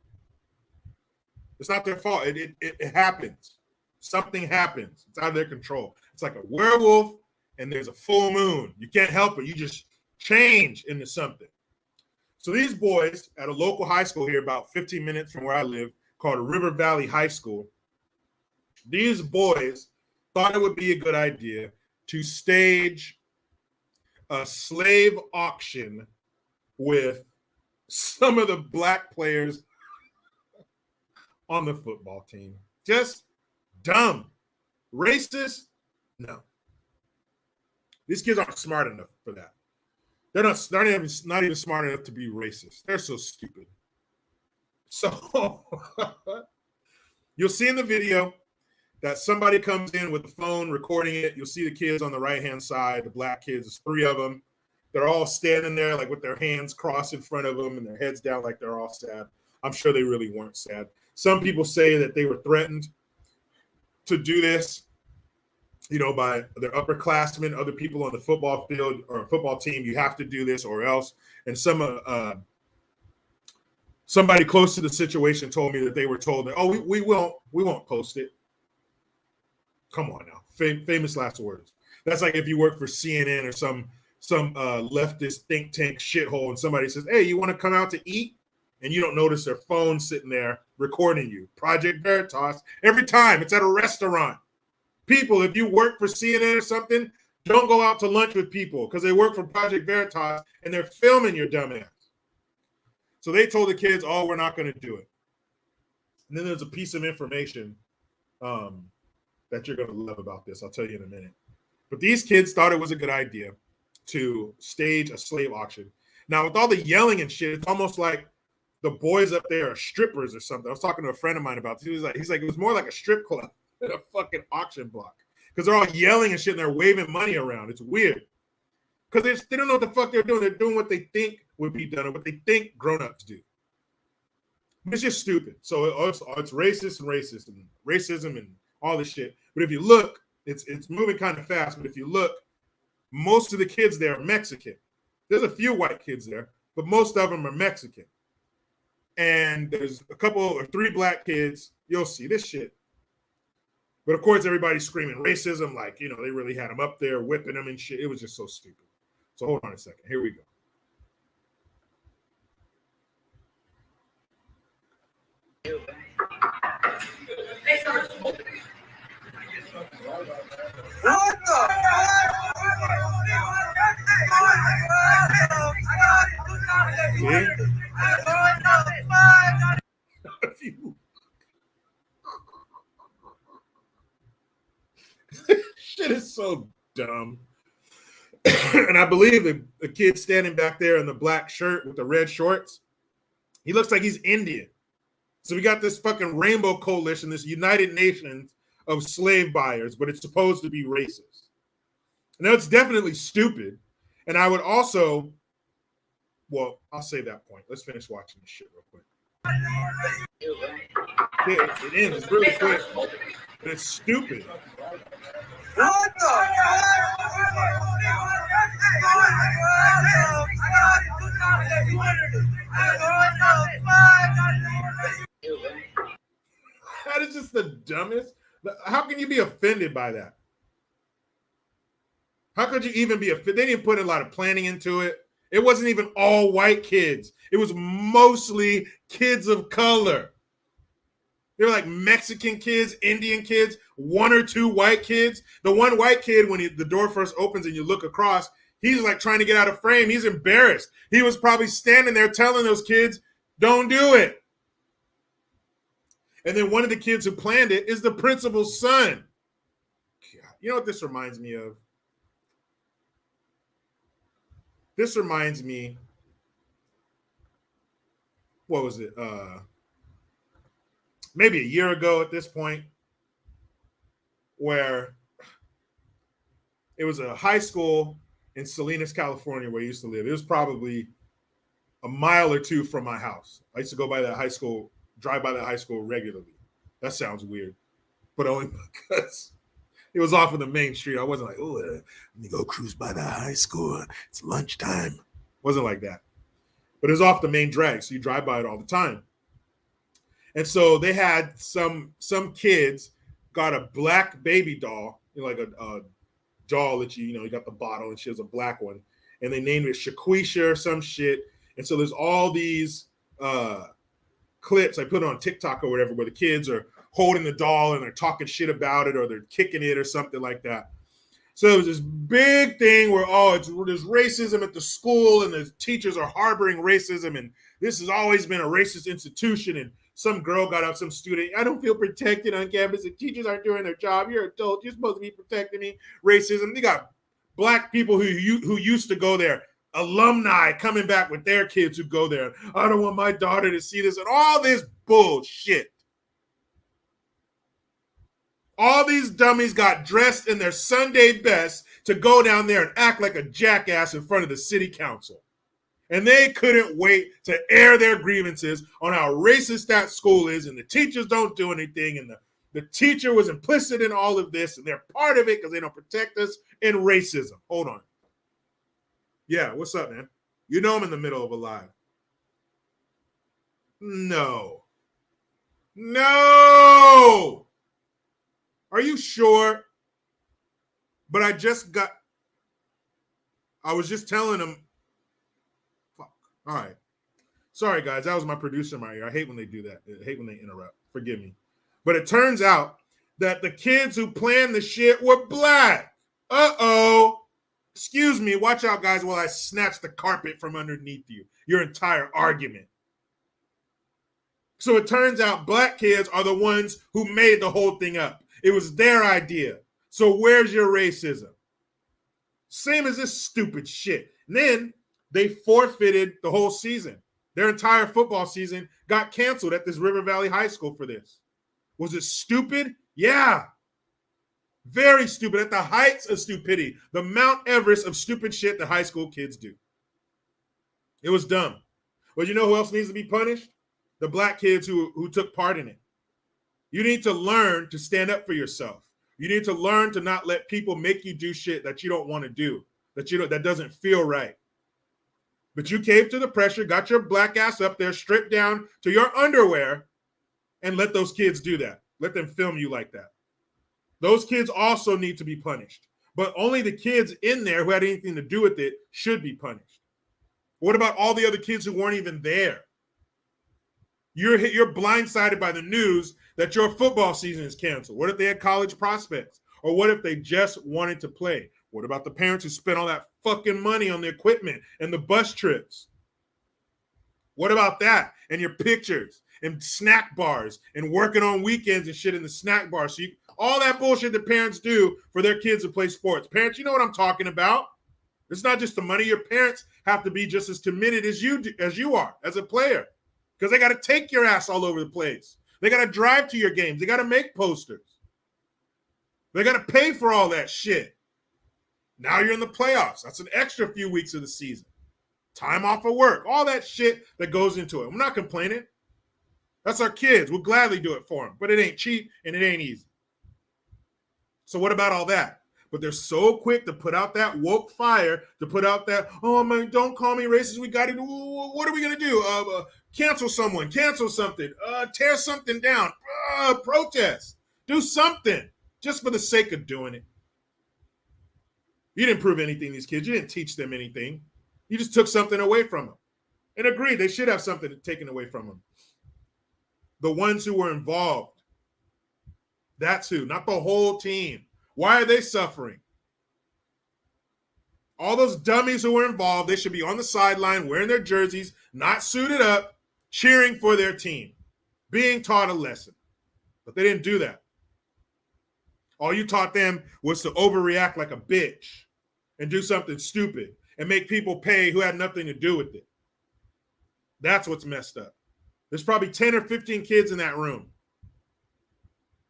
It's not their fault. It happens. Something happens. It's out of their control. It's like a werewolf and there's a full moon. You can't help it. You just change into something. So these boys at a local high school here about 15 minutes from where I live called River Valley High School, these boys thought it would be a good idea to stage a slave auction with some of the black players on the football team. Just dumb. Racist? No. These kids aren't smart enough for that. They're not even smart enough to be racist. They're so stupid. So you'll see in the video that somebody comes in with the phone recording it. You'll see the kids on the right-hand side, the black kids, there's 3 of them. They're all standing there like with their hands crossed in front of them and their heads down like they're all sad. I'm sure they really weren't sad. Some people say that they were threatened to do this, you know, by their upperclassmen, other people on the football field or a football team. You have to do this or else. And somebody close to the situation told me that they were told that, oh, we won't post it. Come on now, famous last words. That's like if you work for CNN or some leftist think tank shithole, and somebody says, "Hey, you want to come out to eat?" and you don't notice their phone sitting there recording you. Project Veritas. Every time it's at a restaurant. People, if you work for CNN or something, don't go out to lunch with people because they work for Project Veritas and they're filming your dumb ass. So they told the kids, "Oh, we're not going to do it." And then there's a piece of information that you're going to love about this. I'll tell you in a minute. But these kids thought it was a good idea to stage a slave auction. Now, with all the yelling and shit, it's almost like the boys up there are strippers or something. I was talking to a friend of mine about this. He's like, it was more like a strip club than a fucking auction block because they're all yelling and shit and they're waving money around. It's weird because they don't know what the fuck they're doing. They're doing what they think would be done or what they think grown-ups do. It's just stupid. So it's racist and racism and all this shit. But if you look, it's moving kind of fast. But if you look, most of the kids there are Mexican. There's a few white kids there, but most of them are Mexican. And there's a couple or 3 black kids. You'll see this shit. But of course, everybody's screaming racism, like, you know, they really had them up there whipping them and shit. It was just so stupid. So hold on a second. Here we go. What Shit is so dumb. And I believe the kid standing back there in the black shirt with the red shorts, he looks like he's Indian. So we got this fucking rainbow coalition, this United Nations of slave buyers, but it's supposed to be racist. Now, it's definitely stupid. And I would also, well, I'll save that point. Let's finish watching this shit real quick. Yeah, it ends. It's really quick. But it's stupid. What the That is just the dumbest. How can you be offended by that? How could you even be offended? They didn't put a lot of planning into it. It wasn't even all white kids. It was mostly kids of color. They were like Mexican kids, Indian kids, 1 or 2 white kids. The one white kid, when the door first opens and you look across, he's like trying to get out of frame. He's embarrassed. He was probably standing there telling those kids, don't do it. And then one of the kids who planned it is the principal's son. God, you know what this reminds me of? This reminds me, what was it? Maybe a year ago at this point, where it was a high school in Salinas, California, where I used to live. It was probably a mile or 2 from my house. I used to go by that high school, drive by that high school regularly. That sounds weird, but only because it was off of the main street. I wasn't like, oh, let me go cruise by that high school. It's lunchtime. Wasn't like that. But it was off the main drag, so you drive by it all the time. And so they had some kids got a black baby doll, you know, like a doll that you got the bottle, and she has a black one, and they named it Shaquisha or some shit. And so there's all these clips I put on TikTok or whatever, where the kids are holding the doll and they're talking shit about it or they're kicking it or something like that. So it was this big thing where, there's racism at the school and the teachers are harboring racism, and this has always been a racist institution. And some girl got up, some student, I don't feel protected on campus. The teachers aren't doing their job. You're an adult. You're supposed to be protecting me. Racism. They got black people who used to go there alumni coming back with their kids who go there. I don't want my daughter to see this and all this bullshit. All these dummies got dressed in their Sunday best to go down there and act like a jackass in front of the city council. And they couldn't wait to air their grievances on how racist that school is, and the teachers don't do anything, and the teacher was implicit in all of this, and they're part of it because they don't protect us in racism. Hold on. Yeah, what's up, man? You know I'm in the middle of a live. No. No! Are you sure? But I was just telling him. Fuck. All right. Sorry, guys. That was my producer in my ear. I hate when they do that. I hate when they interrupt. Forgive me. But it turns out that the kids who planned the shit were black. Uh-oh. Excuse me. Watch out, guys, while I snatch the carpet from underneath you. Your entire argument. So it turns out black kids are the ones who made the whole thing up. It was their idea. So where's your racism? Same as this stupid shit. And then they forfeited the whole season. Their entire football season got canceled at this River Valley High School for this. Was it stupid? Yeah. Very stupid. At the heights of stupidity. The Mount Everest of stupid shit that high school kids do. It was dumb. But you know who else needs to be punished? The black kids who took part in it. You need to learn to stand up for yourself. You need to learn to not let people make you do shit that you don't want to do, that doesn't feel right. But you caved to the pressure, got your black ass up there, stripped down to your underwear, and let those kids do that. Let them film you like that. Those kids also need to be punished. But only the kids in there who had anything to do with it should be punished. What about all the other kids who weren't even there? You're blindsided by the news that your football season is canceled. What if they had college prospects? Or what if they just wanted to play? What about the parents who spent all that fucking money on the equipment and the bus trips? What about that? And your pictures and snack bars and working on weekends and shit in the snack bar. So all that bullshit that parents do for their kids to play sports. Parents, you know what I'm talking about. It's not just the money. Your parents have to be just as committed as you are as a player. Because they got to take your ass all over the place. They got to drive to your games. They got to make posters. They got to pay for all that shit. Now you're in the playoffs. That's an extra few weeks of the season. Time off of work. All that shit that goes into it. I'm not complaining. That's our kids. We'll gladly do it for them. But it ain't cheap and it ain't easy. So what about all that? But they're so quick to put out that woke fire, to put out that, oh, man, don't call me racist. We got to do, what are we going to do? Cancel someone, cancel something, tear something down, protest, do something just for the sake of doing it. You didn't prove anything to these kids. You didn't teach them anything. You just took something away from them. And agreed, they should have something taken away from them. The ones who were involved. That's who, not the whole team. Why are they suffering? All those dummies who were involved, they should be on the sideline wearing their jerseys, not suited up, cheering for their team, being taught a lesson. But they didn't do that. All you taught them was to overreact like a bitch and do something stupid and make people pay who had nothing to do with it. That's what's messed up. There's probably 10 or 15 kids in that room.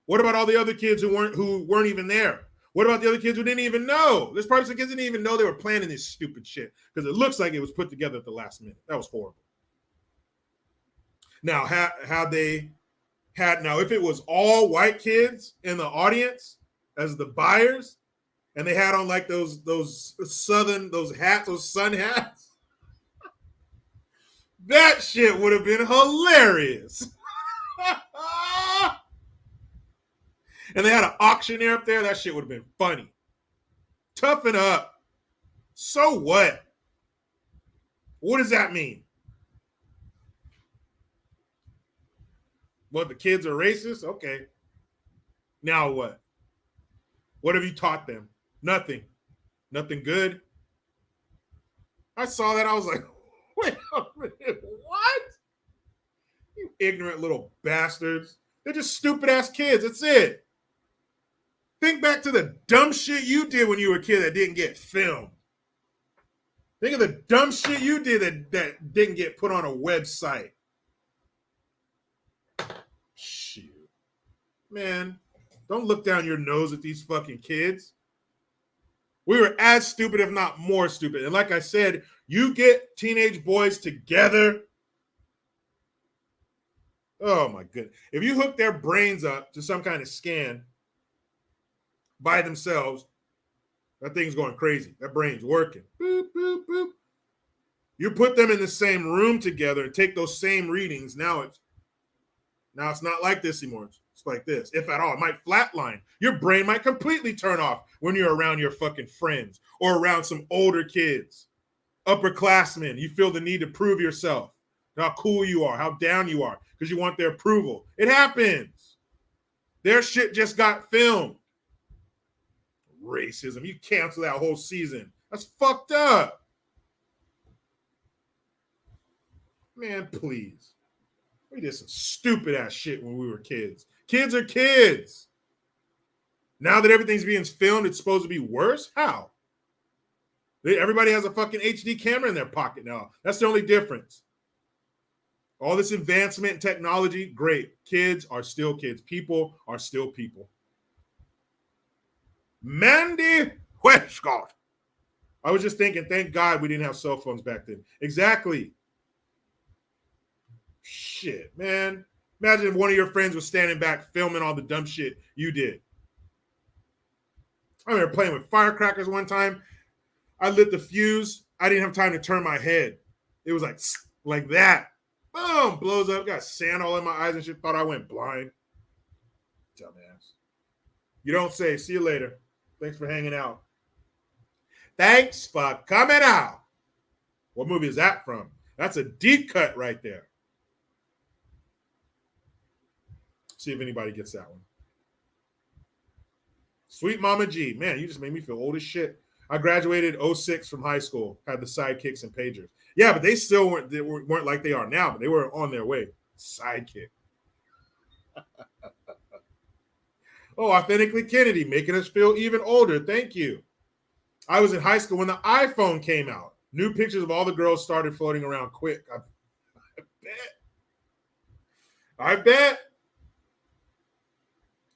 What about all the other kids who weren't even there? What about the other kids who didn't even know? There's probably some kids who didn't even know they were planning this stupid shit because it looks like it was put together at the last minute. That was horrible. Now, if it was all white kids in the audience as the buyers, and they had on like those sun hats, that shit would have been hilarious. And they had an auctioneer up there, that shit would have been funny. Toughen up. So what? What does that mean? What, the kids are racist? Okay. Now what? What have you taught them? Nothing. Nothing good? I saw that. I was like, wait a minute. What? You ignorant little bastards. They're just stupid ass kids. That's it. Think back to the dumb shit you did when you were a kid that didn't get filmed. Think of the dumb shit you did that didn't get put on a website. Shoot. Man, don't look down your nose at these fucking kids. We were as stupid, if not more stupid. And like I said, you get teenage boys together. Oh my goodness. If you hook their brains up to some kind of scan by themselves, that thing's going crazy. That brain's working. Boop, boop, boop. You put them in the same room together and take those same readings. Now it's not like this anymore. It's like this, if at all. It might flatline. Your brain might completely turn off when you're around your fucking friends or around some older kids, upperclassmen. You feel the need to prove yourself, how cool you are, how down you are, because you want their approval. It happens. Their shit just got filmed. Racism. You cancel that whole season. That's fucked up. Man, please. We did some stupid ass shit when we were kids. Kids are kids. Now that everything's being filmed, it's supposed to be worse? How? Everybody has a fucking HD camera in their pocket now. That's the only difference. All this advancement in technology, great. Kids are still kids. People are still people. Mandy Westcott. I was just thinking, thank God we didn't have cell phones back then. Exactly. Shit, man. Imagine if one of your friends was standing back filming all the dumb shit you did. I remember playing with firecrackers one time. I lit the fuse. I didn't have time to turn my head. It was like that. Boom, blows up. Got sand all in my eyes and shit. Thought I went blind. Dumbass. You don't say. See you later. Thanks for hanging out. Thanks for coming out. What movie is that from? That's a deep cut right there. See if anybody gets that one. Sweet Mama G. Man, you just made me feel old as shit. I graduated 06 from high school, had the sidekicks and pagers. Yeah, but they still weren't like they are now, but they were on their way. Sidekick. Oh, Authentically Kennedy, making us feel even older. Thank you. I was in high school when the iPhone came out. New pictures of all the girls started floating around quick. I bet.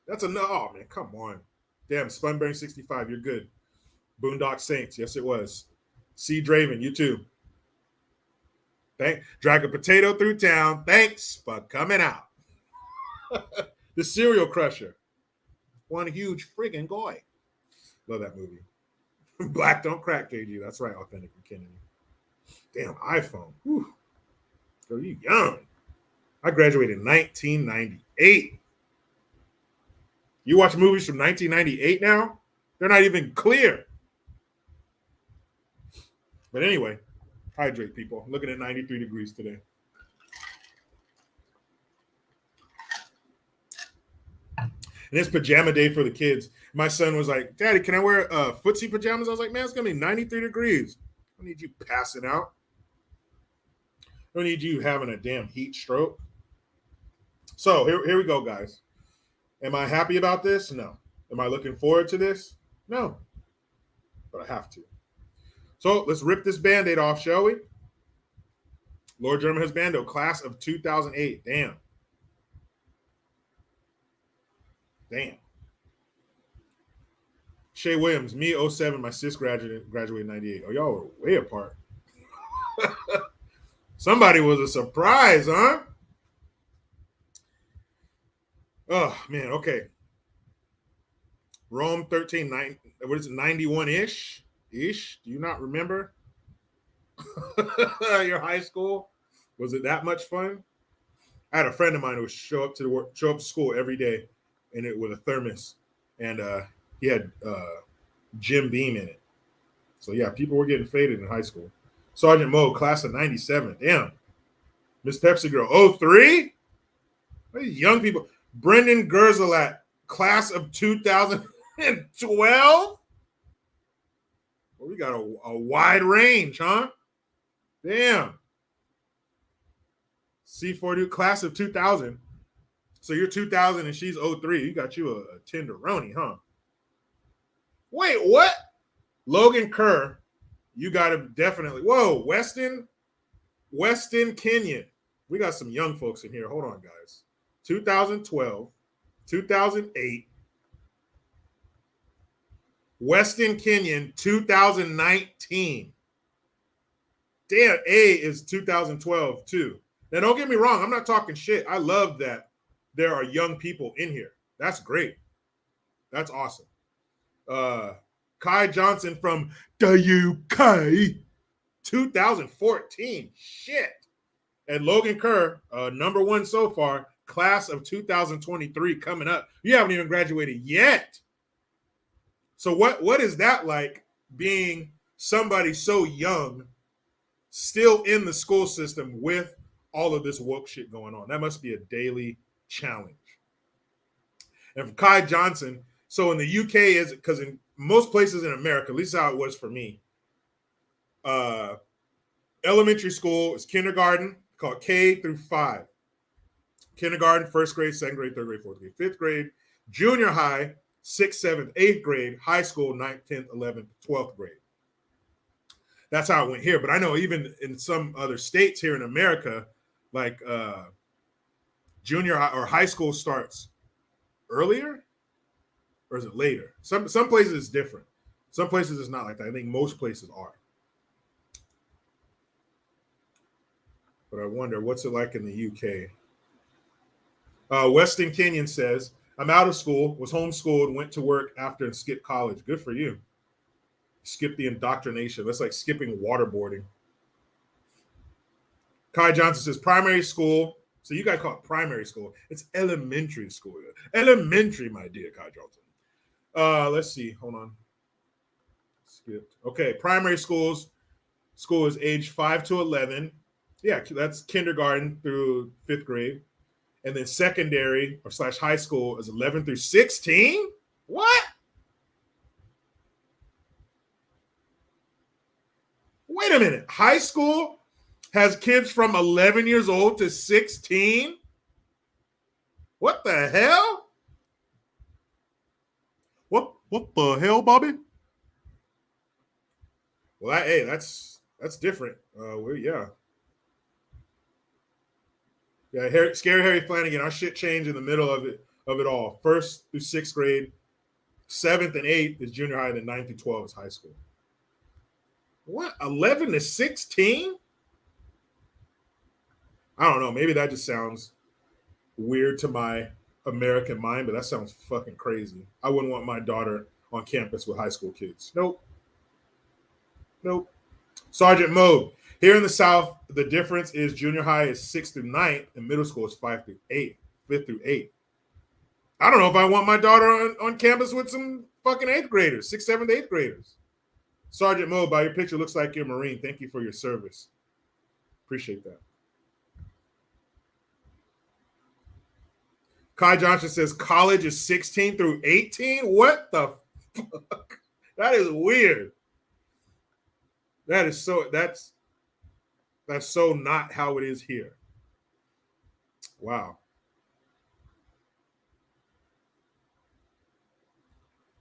That's enough. Oh, man, come on. Damn, Spunbearing 65, you're good. Boondock Saints, yes, it was. C. Draven, you too. Drag a potato through town. Thanks for coming out. The Serial Crusher. One huge friggin' guy. Love that movie. Black Don't Crack, JG. That's right, Authentically Kennedy. Damn, iPhone. Whew. Girl, you young. I graduated in 1998. You watch movies from 1998 now? They're not even clear. But anyway, hydrate, people. I'm looking at 93 degrees today. And it's pajama day for the kids. My son was like, Daddy, can I wear footsie pajamas? I was like, man, it's going to be 93 degrees. I don't need you passing out. I don't need you having a damn heat stroke. So here we go, guys. Am I happy about this? No. Am I looking forward to this? No. But I have to. So let's rip this Band-Aid off, shall we? Lord German Husbando, class of 2008. Damn. Shay Williams, me 07, my sis graduated 98. Oh, y'all were way apart. Somebody was a surprise, huh? Oh, man, okay. Rome 13, what is it, 91-ish? Ish? Do you not remember? Your high school? Was it that much fun? I had a friend of mine who would show up to school every day with a thermos. And he had Jim Beam in it. So, yeah, people were getting faded in high school. Sergeant Moe, class of 97. Damn. Miss Pepsi Girl, 03? These young people. Brendan Gerzelat, class of 2012? Well, we got a wide range, huh? Damn. C40, class of 2000. So you're 2000 and she's 03. You got you a tenderoni, huh? Wait, what? Logan Kerr. You got to definitely. Whoa, Weston Kenyon. We got some young folks in here. Hold on, guys. 2012, 2008. Weston Kenyon, 2019. Damn, A is 2012 too. Now, don't get me wrong. I'm not talking shit. I love that there are young people in here. That's great. That's awesome. Kai Johnson from the UK, 2014. Shit. And Logan Kerr, number one so far, class of 2023 coming up. You haven't even graduated yet. So what is that like, being somebody so young, still in the school system with all of this woke shit going on? That must be a daily challenge. And for Kai Johnson, so in the UK, is because in most places in America, at least how it was for me, elementary school is kindergarten, called K through 5. Kindergarten, first grade, second grade, third grade, fourth grade, fifth grade. Junior high, 6th, 7th, 8th grade. High school, 9th, 10th, 11th, 12th grade. That's how it went here. But I know even in some other states here in America, like junior high or high school starts earlier, or is it later? Some places it's different. Some places it's not like that. I think most places are. But I wonder, what's it like in the UK? Weston Kenyon says, I'm out of school, was homeschooled, went to work after and skipped college. Good for you. Skip the indoctrination. That's like skipping waterboarding. Kai Johnson says, primary school. So you guys call it primary school. It's elementary school. Elementary, my dear Kai Johnson. Let's see. Hold on. Skipped. Okay, primary school is age 5 to 11. Yeah, that's kindergarten through 5th grade. And then secondary or / high school is 11 through 16? What? Wait a minute. High school has kids from 11 years old to 16? What the hell? What the hell, Bobby? Well, hey, that's different. Yeah. Yeah, Scary Harry Flanagan, our shit changed in the middle of it all. 1st through 6th grade, 7th and 8th is junior high, then 9th through 12 is high school. What? 11 to 16? I don't know. Maybe that just sounds weird to my American mind, but that sounds fucking crazy. I wouldn't want my daughter on campus with high school kids. Nope. Sergeant Mode. Here in the South, the difference is junior high is 6th through 9th, and middle school is 5th through 8th, 5th through 8th. I don't know if I want my daughter on campus with some fucking 8th graders, 6th, 7th, 8th graders. Sergeant Mo, by your picture, looks like you're a Marine. Thank you for your service. Appreciate that. Kai Johnson says college is 16 through 18? What the fuck? That is weird. That's so not how it is here. Wow.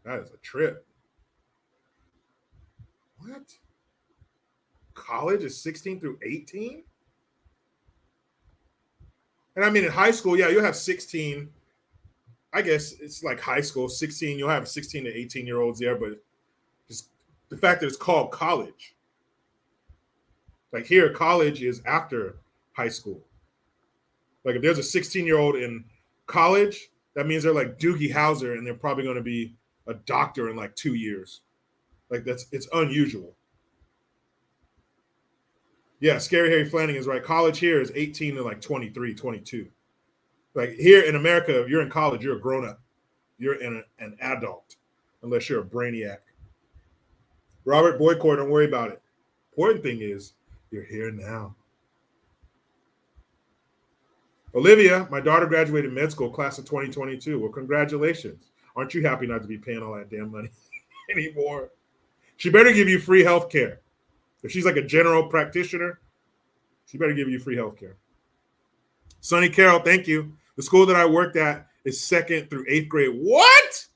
That is a trip. What? College is 16 through 18? And I mean, in high school, yeah, you'll have 16. I guess it's like high school, 16. You'll have 16 to 18-year-olds there, but just the fact that it's called college. Like here, college is after high school. Like if there's a 16-year-old in college, that means they're like Doogie Howser, and they're probably going to be a doctor in like 2 years. Like it's unusual. Yeah, Scary Harry Flanagan is right. College here is 18 to like 23, 22. Like here in America, if you're in college, you're a grown-up. You're an adult, unless you're a brainiac. Robert Boycourt, don't worry about it. Important thing is, you're here now. Olivia, my daughter graduated med school, class of 2022. Well, congratulations. Aren't you happy not to be paying all that damn money anymore? She better give you free health care. If she's like a general practitioner, she better give you free health care. Sonny Carroll, thank you. The school that I worked at is 2nd through 8th grade. What?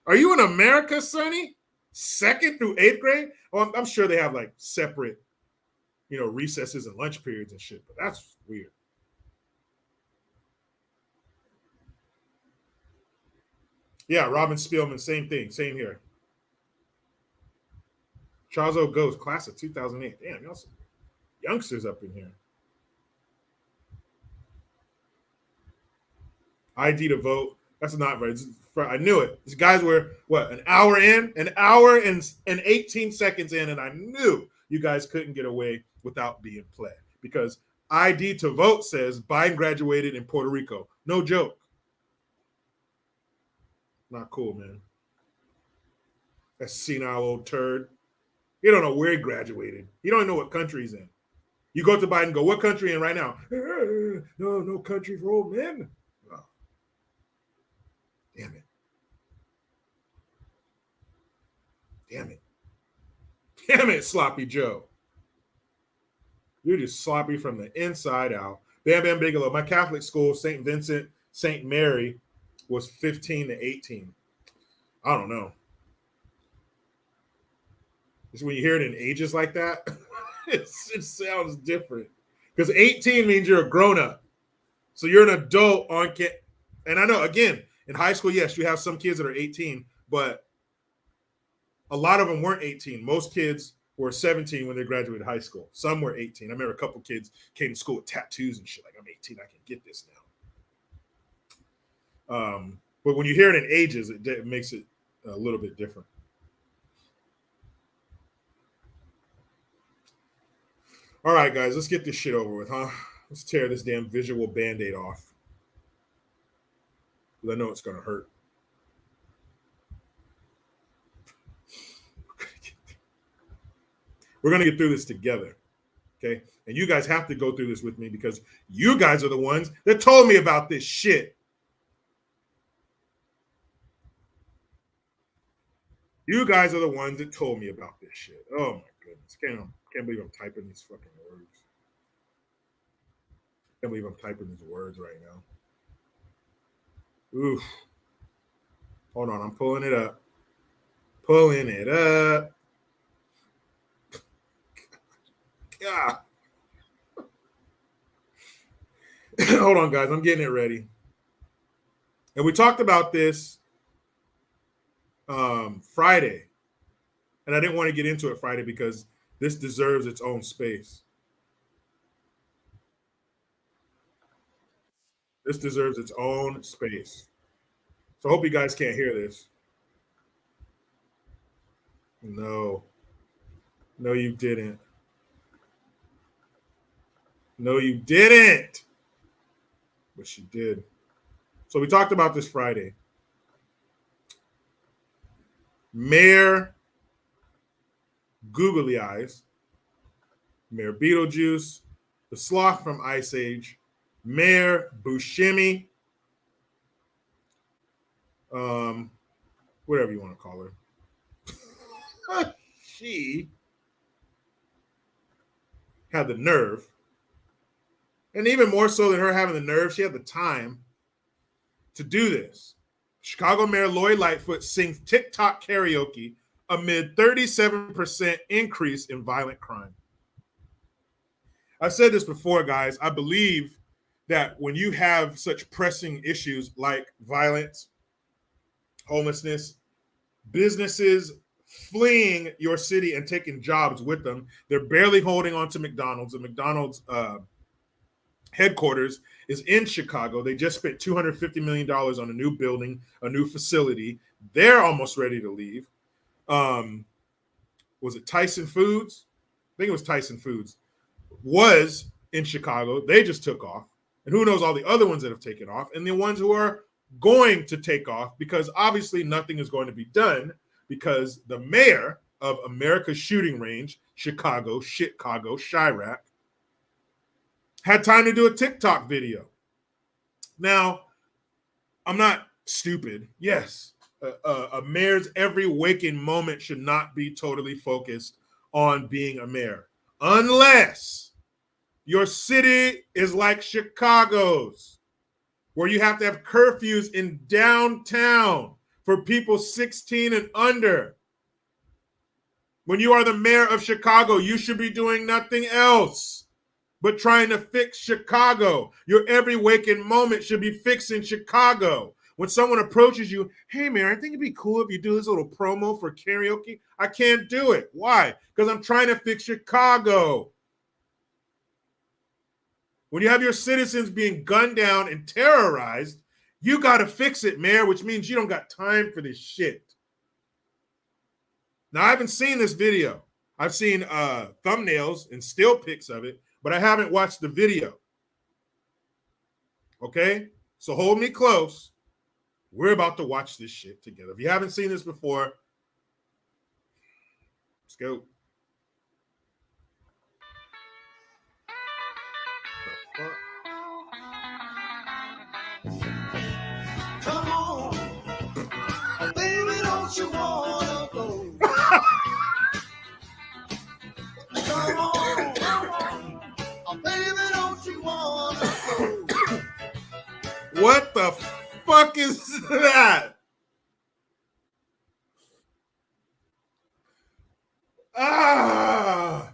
Are you in America, Sonny? 2nd through 8th grade? Well, I'm sure they have like separate, recesses and lunch periods and shit, but that's weird. Yeah, Robin Spielman, same thing, same here. Charles O. Ghost, class of 2008. Damn, y'all some youngsters up in here. ID to vote. That's not right. I knew it. These guys were, an hour in? An hour and 18 seconds in, and I knew you guys couldn't get away without being played. Because ID to vote says Biden graduated in Puerto Rico. No joke. Not cool, man. That senile old turd. He don't know where he graduated. He don't know what country he's in. You go to Biden and go, what country in right now? No country for old men. Oh. Damn it. Damn it, Sloppy Joe. You're just sloppy from the inside out. Bam Bam Bigelow. My Catholic school, St. Vincent, St. Mary, was 15 to 18. I don't know. Just when you hear it in ages like that, it sounds different. Because 18 means you're a grown-up. So you're an adult on campus. And I know, again, in high school, yes, you have some kids that are 18, but a lot of them weren't 18. Most kids were 17 when they graduated high school. Some were 18. I remember a couple kids came to school with tattoos and shit. Like, I'm 18, I can get this now. But when you hear it in ages, it makes it a little bit different. All right, guys, let's get this shit over with, huh? Let's tear this damn visual Band-Aid off. I know it's going to hurt. We're going to get through this together, okay? And you guys have to go through this with me because you guys are the ones that told me about this shit. You guys are the ones that told me about this shit. Oh, my goodness. Can't believe I'm typing these fucking words. Can't believe I'm typing these words right now. Oof. Hold on, I'm pulling it up. Pulling it up. God. Hold on, guys. I'm getting it ready. And we talked about this Friday. And I didn't want to get into it Friday because this deserves its own space. This deserves its own space. So I hope you guys can't hear this. No. No, you didn't. No, you didn't. But she did. So we talked about this Friday. Mayor Googly Eyes, Mayor Beetlejuice, the Sloth from Ice Age, Mayor Buscemi, whatever you want to call her. She had the nerve, and even more so than her having the nerve, she had the time to do this. Chicago Mayor Lori Lightfoot sings TikTok karaoke amid 37% increase in violent crime. I've said this before, guys. I believe that when you have such pressing issues like violence, homelessness, businesses fleeing your city and taking jobs with them, they're barely holding on to McDonald's. The McDonald's headquarters is in Chicago. They just spent $250 million on a new building, a new facility. They're almost ready to leave. Was it Tyson Foods? I think it was Tyson Foods. Was in Chicago. They just took off. And who knows all the other ones that have taken off and the ones who are going to take off, because obviously nothing is going to be done because the mayor of America's shooting range, Chicago, Chirac, had time to do a TikTok video. Now, I'm not stupid. Yes, a mayor's every waking moment should not be totally focused on being a mayor, unless your city is like Chicago's, where you have to have curfews in downtown for people 16 and under. When you are the mayor of Chicago, you should be doing nothing else but trying to fix Chicago. Your every waking moment should be fixing Chicago. When someone approaches you, hey, Mayor, I think it'd be cool if you do this little promo for karaoke. I can't do it. Why? Because I'm trying to fix Chicago. When you have your citizens being gunned down and terrorized, you got to fix it, Mayor, which means you don't got time for this shit. Now, I haven't seen this video. I've seen thumbnails and still pics of it, but I haven't watched the video. Okay? So hold me close. We're about to watch this shit together. If you haven't seen this before, let's go. Come on, baby, don't you wanna go? Come on, baby, don't you wanna go? What the fuck is that? Ah.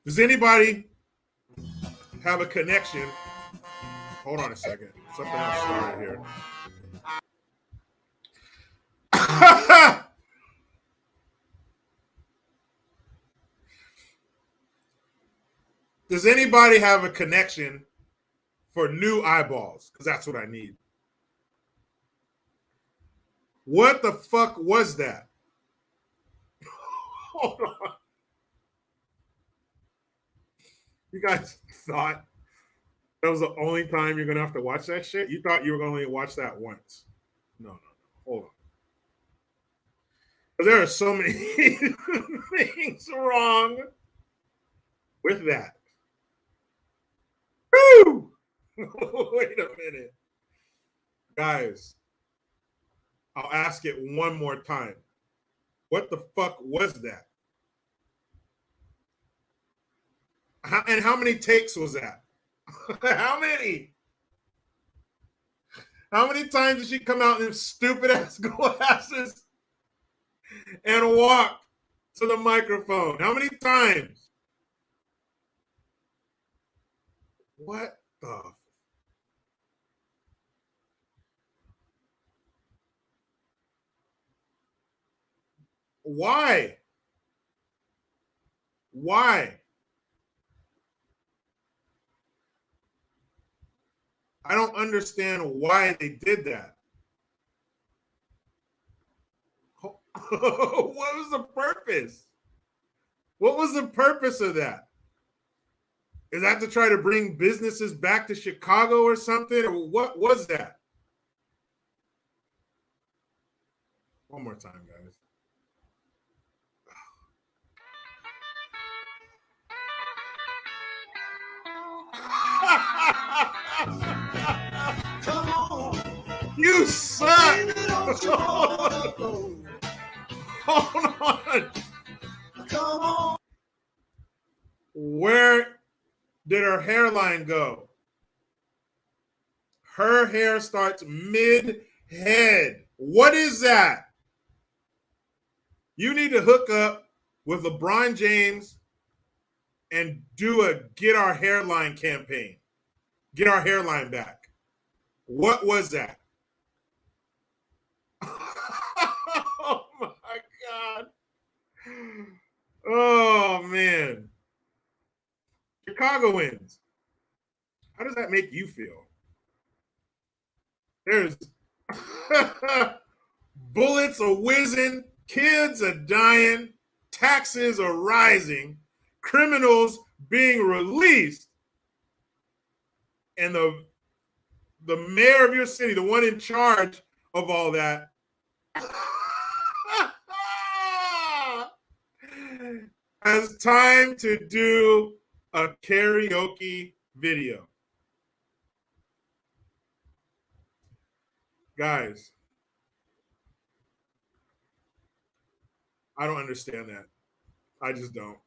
Does anybody have a connection? Hold on a second. Something else started here. Does anybody have a connection for new eyeballs? Because that's what I need. What the fuck was that? Hold on. You guys thought that was the only time you're going to have to watch that shit? You thought you were going to watch that once. No. Hold on. There are so many things wrong with that. Woo! Wait a minute. Guys, I'll ask it one more time. What the fuck was that? And how many takes was that? How many? How many times did she come out in them stupid ass glasses and walk to the microphone? How many times? What the? Why? Why? I don't understand why they did that. What was the purpose? What was the purpose of that? Is that to try to bring businesses back to Chicago or something? Or what was that? One more time, guys. Come on, You suck. baby, don't you wanna go? Hold on. Come on. Where did her hairline go? Her hair starts mid-head. What is that? You need to hook up with LeBron James and do a get our hairline campaign. Get our hairline back. What was that? Oh my God. Oh man. Chicagoans. How does that make you feel? There's bullets are whizzing, kids are dying, taxes are rising, criminals being released, and the mayor of your city, the one in charge of all that, has time to do a karaoke video. Guys, I don't understand that. I just don't.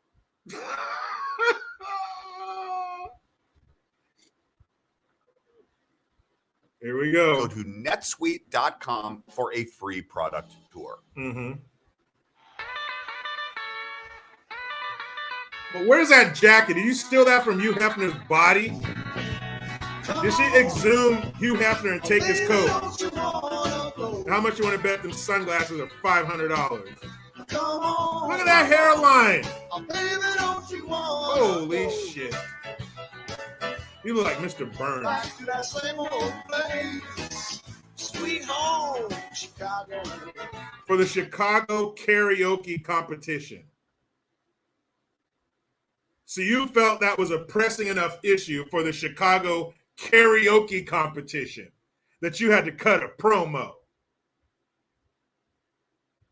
Here we go. Go to netsuite.com for a free product tour. Mm-hmm. But where's that jacket? Did you steal that from Hugh Hefner's body? Did she exhume Hugh Hefner and take his coat? How much you want to bet them sunglasses are $500? Look at that hairline. Holy shit. You look like Mr. Burns. Back to that same old place. Sweet home, Chicago. For the Chicago karaoke competition. So you felt that was a pressing enough issue for the Chicago karaoke competition that you had to cut a promo.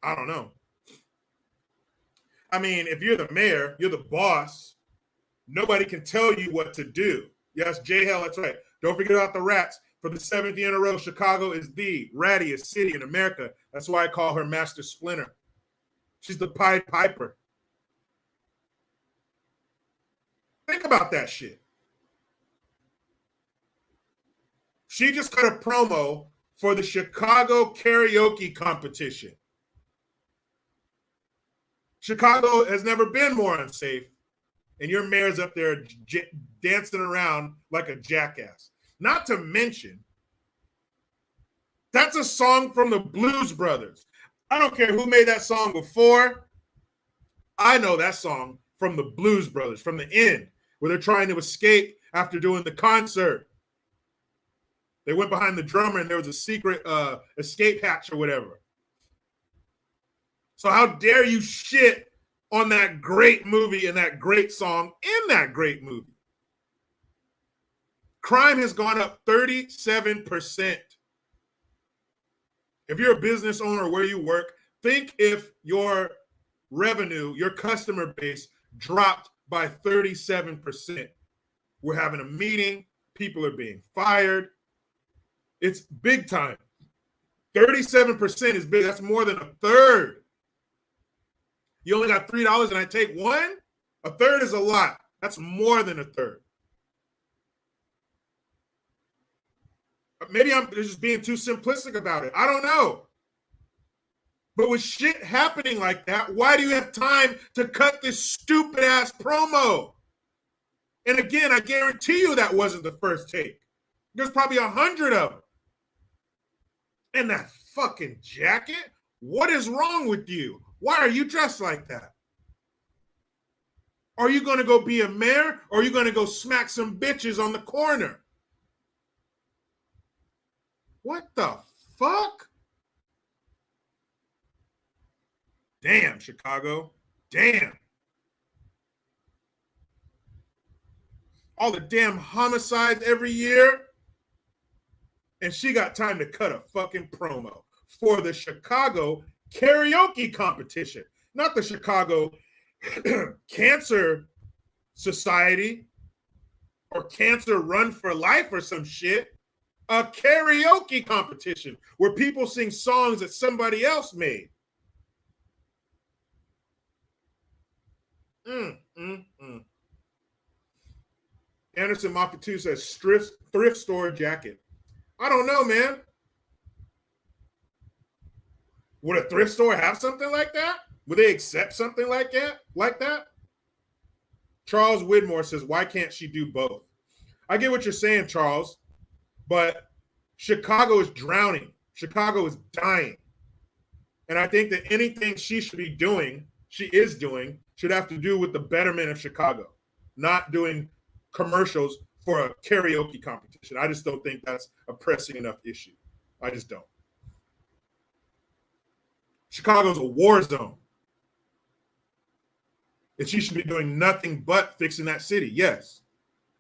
I don't know. I mean, if you're the mayor, you're the boss, nobody can tell you what to do. Yes, J-Hell, that's right. Don't forget about the rats. For the 7th year in a row, Chicago is the rattiest city in America. That's why I call her Master Splinter. She's the Pied Piper. Think about that shit. She just cut a promo for the Chicago karaoke competition. Chicago has never been more unsafe, and your mayor's up there dancing around like a jackass. Not to mention, that's a song from the Blues Brothers. I don't care who made that song before. I know that song from the Blues Brothers, from the end, where they're trying to escape after doing the concert. They went behind the drummer and there was a secret escape hatch or whatever. So how dare you shit on that great movie and that great song in that great movie? Crime has gone up 37%. If you're a business owner where you work, think if your revenue, your customer base dropped by 37%. We're having a meeting. People are being fired. It's big time. 37% is big. That's more than a third. You only got $3 and I take one? A third is a lot. That's more than a third. Maybe I'm just being too simplistic about it. I don't know. But with shit happening like that, why do you have time to cut this stupid ass promo? And again, I guarantee you that wasn't the first take. There's probably 100 of them. And that fucking jacket? What is wrong with you? Why are you dressed like that? Are you going to go be a mayor or are you going to go smack some bitches on the corner? What the fuck? Damn, Chicago. Damn. All the damn homicides every year. And she got time to cut a fucking promo for the Chicago karaoke competition. Not the Chicago Cancer Society or Cancer Run for Life or some shit. A karaoke competition where people sing songs that somebody else made. Anderson Moffitt 2 says thrift store jacket. I don't know, man. Would a thrift store have something like that? Would they accept something like that? Charles Widmore says, why can't she do both? I get what you're saying, Charles, but Chicago is drowning. Chicago is dying. And I think that anything she is doing, should have to do with the betterment of Chicago, not doing commercials for a karaoke competition. I just don't think that's a pressing enough issue. I just don't. Chicago's a war zone. And she should be doing nothing but fixing that city. Yes.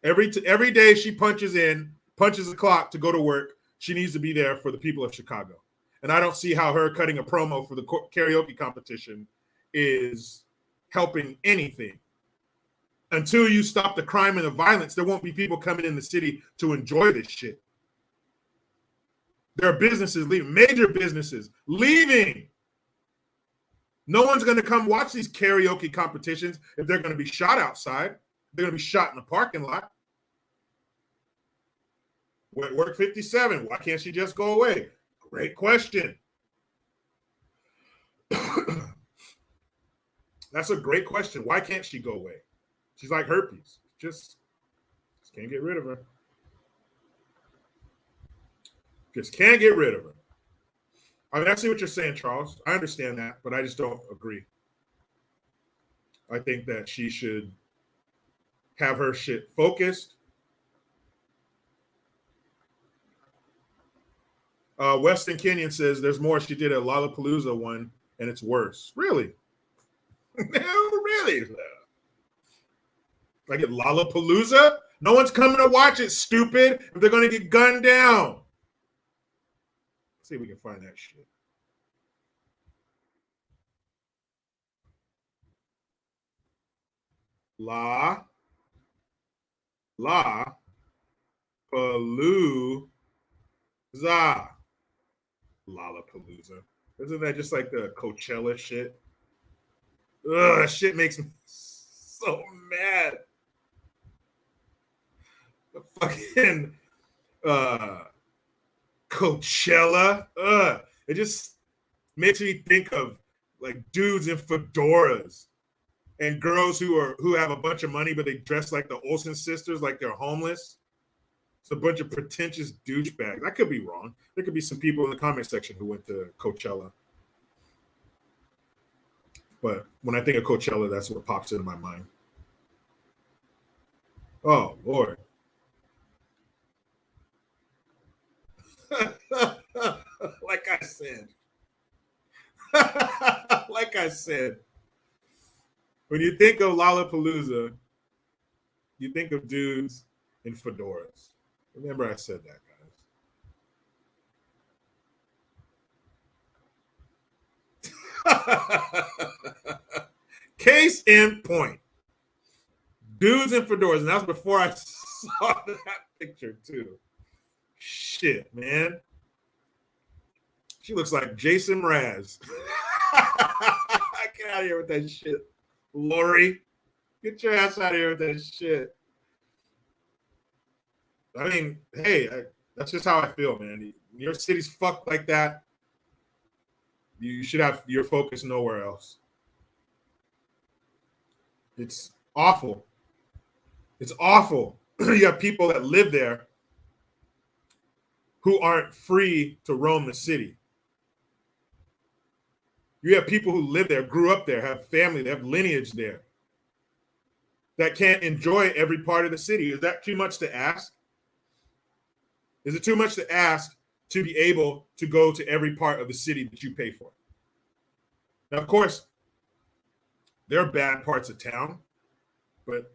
Every day she punches the clock to go to work, she needs to be there for the people of Chicago. And I don't see how her cutting a promo for the karaoke competition is helping anything. Until you stop the crime and the violence, there won't be people coming in the city to enjoy this shit. There are businesses leaving, major businesses leaving. No one's going to come watch these karaoke competitions if they're going to be shot outside. They're going to be shot in the parking lot. Work 57. Why can't she just go away? Great question. That's a great question. Why can't she go away? She's like herpes. Just can't get rid of her. Just can't get rid of her. I mean, I see what you're saying, Charles. I understand that, but I just don't agree. I think that she should have her shit focused. Weston Kenyon says there's more she did at Lollapalooza one, and it's worse. Really? Really? Like at Lollapalooza? No one's coming to watch it, stupid, if they're going to get gunned down. Let's see if we can find that shit. Lollapalooza. Lollapalooza. Isn't that just like the Coachella shit? Ugh, that shit makes me so mad. The fucking Coachella. It just makes me think of like dudes in fedoras and girls who have a bunch of money, but they dress like the Olsen sisters, like they're homeless. It's a bunch of pretentious douchebags. I could be wrong. There could be some people in the comment section who went to Coachella. But when I think of Coachella, that's what pops into my mind. Oh, Lord. Like I said, when you think of Lollapalooza, you think of dudes in fedoras. Remember I said that, guys. Case in point. Dudes in fedoras. And that was before I saw that picture, too. Shit, man. She looks like Jason Mraz. Get out of here with that shit, Lori. Get your ass out of here with that shit. I mean, hey, that's just how I feel, man. Your city's fucked like that. You should have your focus nowhere else. It's awful. It's awful. You have people that live there who aren't free to roam the city. You have people who live there, grew up there, have family, they have lineage there, that can't enjoy every part of the city. Is that too much to ask? Is it too much to ask to be able to go to every part of the city that you pay for? Now, of course, there are bad parts of town, but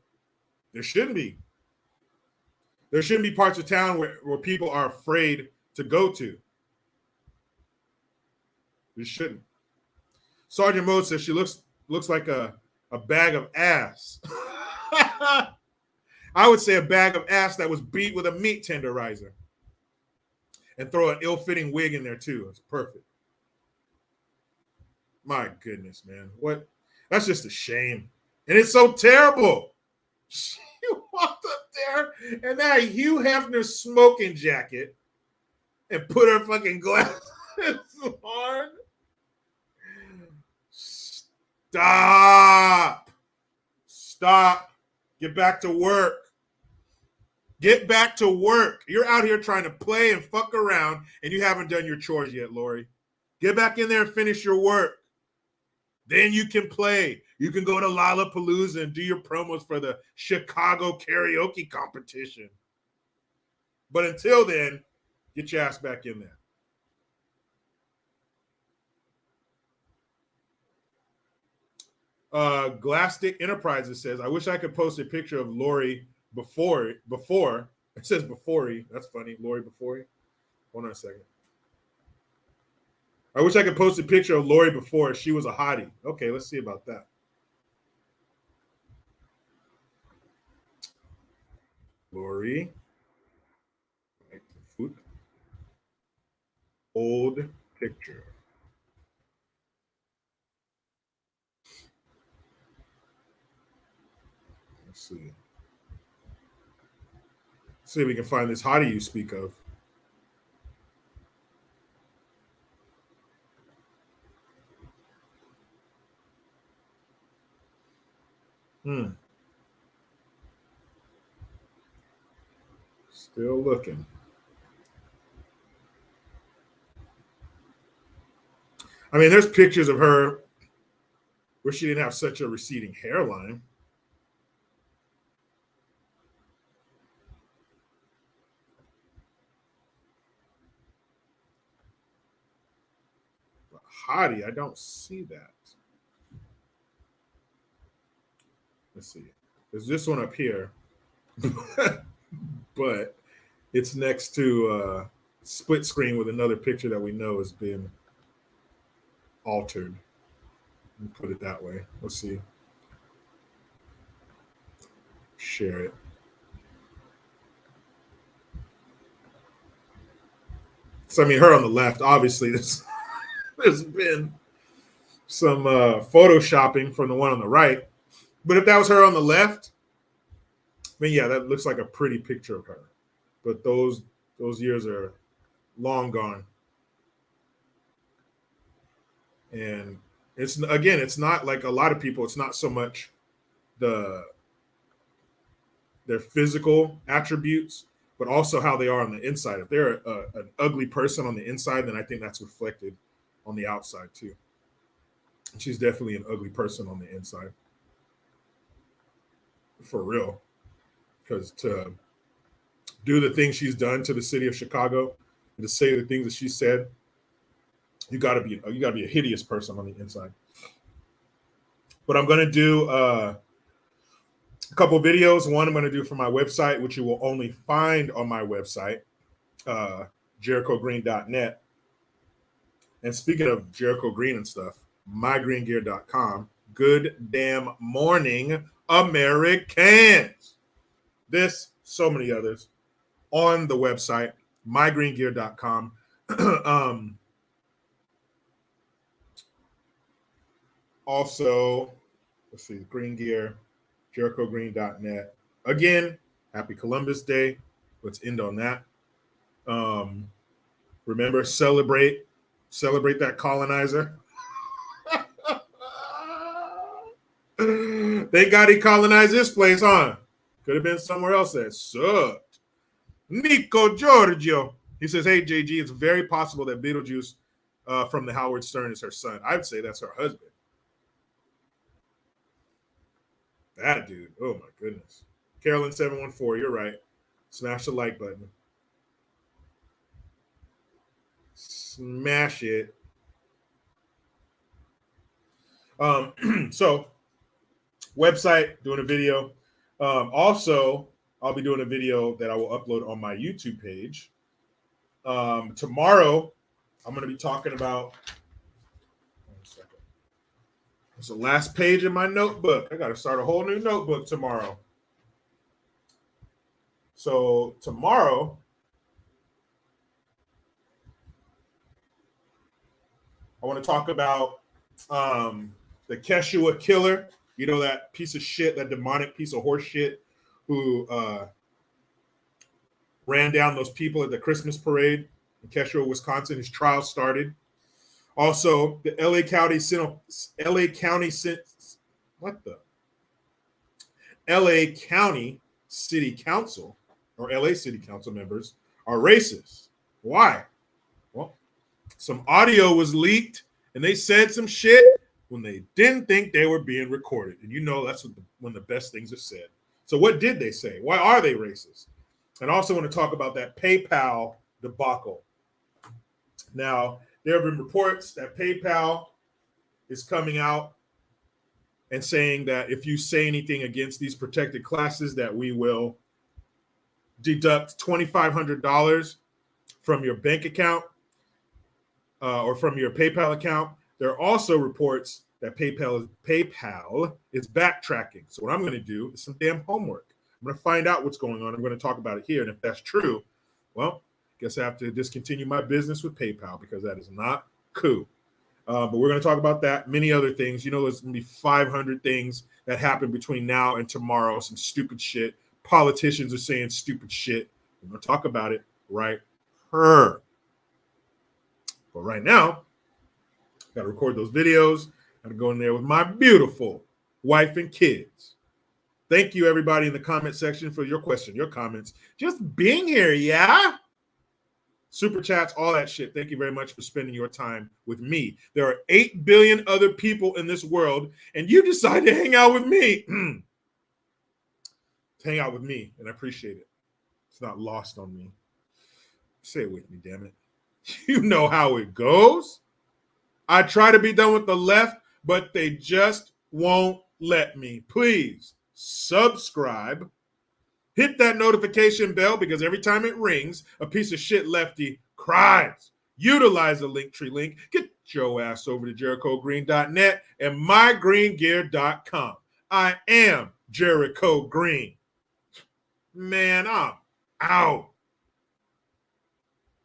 there shouldn't be. There shouldn't be parts of town where people are afraid to go to. There shouldn't. Sergeant Mode says she looks like a bag of ass. I would say a bag of ass that was beat with a meat tenderizer. And throw an ill-fitting wig in there too. It's perfect. My goodness, man. What? That's just a shame. And it's so terrible. She walked up there in that Hugh Hefner smoking jacket and put her fucking glasses on. Stop. Get back to work. Get back to work. You're out here trying to play and fuck around, and you haven't done your chores yet, Lori. Get back in there and finish your work. Then you can play. You can go to Lollapalooza and do your promos for the Chicago karaoke competition. But until then, get your ass back in there. Glastic Enterprises says, I wish I could post a picture of Lori before. It says before-y. That's funny. Lori before-y. Hold on a second. I wish I could post a picture of Lori before she was a hottie. Okay, let's see about that. Lori. Old picture. Let's see. See if we can find this hottie you speak of. Still looking. I mean, there's pictures of her where she didn't have such a receding hairline. But hottie, I don't see that. Let's see. There's this one up here, but it's next to split screen with another picture that we know has been altered. Put it that way. Let's see. Share it. So I mean, her on the left. Obviously, there's been some photoshopping from the one on the right. But if that was her on the left, then yeah, that looks like a pretty picture of her. But those years are long gone. And it's not like a lot of people, it's not so much their physical attributes, but also how they are on the inside. If they're an ugly person on the inside, then I think that's reflected on the outside too. And she's definitely an ugly person on the inside. For real. Because to do the things she's done to the city of Chicago and to say the things that she said, you gotta be a hideous person on the inside. But I'm gonna do a couple videos. One I'm gonna do for my website, which you will only find on my website, jerichogreen.net. And speaking of Jericho Green and stuff, mygreengear.com. Good damn morning, Americans. This, so many others on the website, mygreengear.com. Also, let's see, Green Gear, jerichogreen.net. Again, happy Columbus Day. Let's end on that. Remember, celebrate that colonizer. Thank God he colonized this place, huh? Could have been somewhere else that sucked. Nico Giorgio. He says, hey, JG, it's very possible that Beetlejuice from the Howard Stern is her son. I would say that's her husband. That dude. Oh, my goodness. Carolyn714, you're right. Smash the like button. Smash it. So, website, doing a video. Also, I'll be doing a video that I will upload on my YouTube page. Tomorrow, I'm going to be talking about. One second. It's the last page of my notebook. I got to start a whole new notebook tomorrow. So, tomorrow, I want to talk about the Keshua killer. You know, that piece of shit, that demonic piece of horse shit who ran down those people at the Christmas parade in Keshua, Wisconsin. His trial started. Also, the LA County City Council or LA City Council members are racist. Why? Well, some audio was leaked and they said some shit when they didn't think they were being recorded. And you know that's when the best things are said. So what did they say? Why are they racist? And I also want to talk about that PayPal debacle. Now, there have been reports that PayPal is coming out and saying that if you say anything against these protected classes, that we will deduct $2,500 from your bank account or from your PayPal account. There are also reports that PayPal is backtracking. So what I'm going to do is some damn homework. I'm going to find out what's going on. I'm going to talk about it here. And if that's true, well, I guess I have to discontinue my business with PayPal because that is not cool. But we're going to talk about that, many other things. You know, there's going to be 500 things that happen between now and tomorrow. Some stupid shit. Politicians are saying stupid shit. We're going to talk about it right here. But right now, got to record those videos. Got to go in there with my beautiful wife and kids. Thank you, everybody in the comment section, for your question, your comments, just being here, yeah? Super chats, all that shit. Thank you very much for spending your time with me. There are 8 billion other people in this world, and you decide to hang out with me. Hang out with me, and I appreciate it. It's not lost on me. Say it with me, damn it. You know how it goes. I try to be done with the left, but they just won't let me. Please subscribe. Hit that notification bell because every time it rings, a piece of shit lefty cries. Utilize the Linktree link. Get your ass over to JerichoGreen.net and mygreengear.com. I am Jericho Green. Man, I'm out.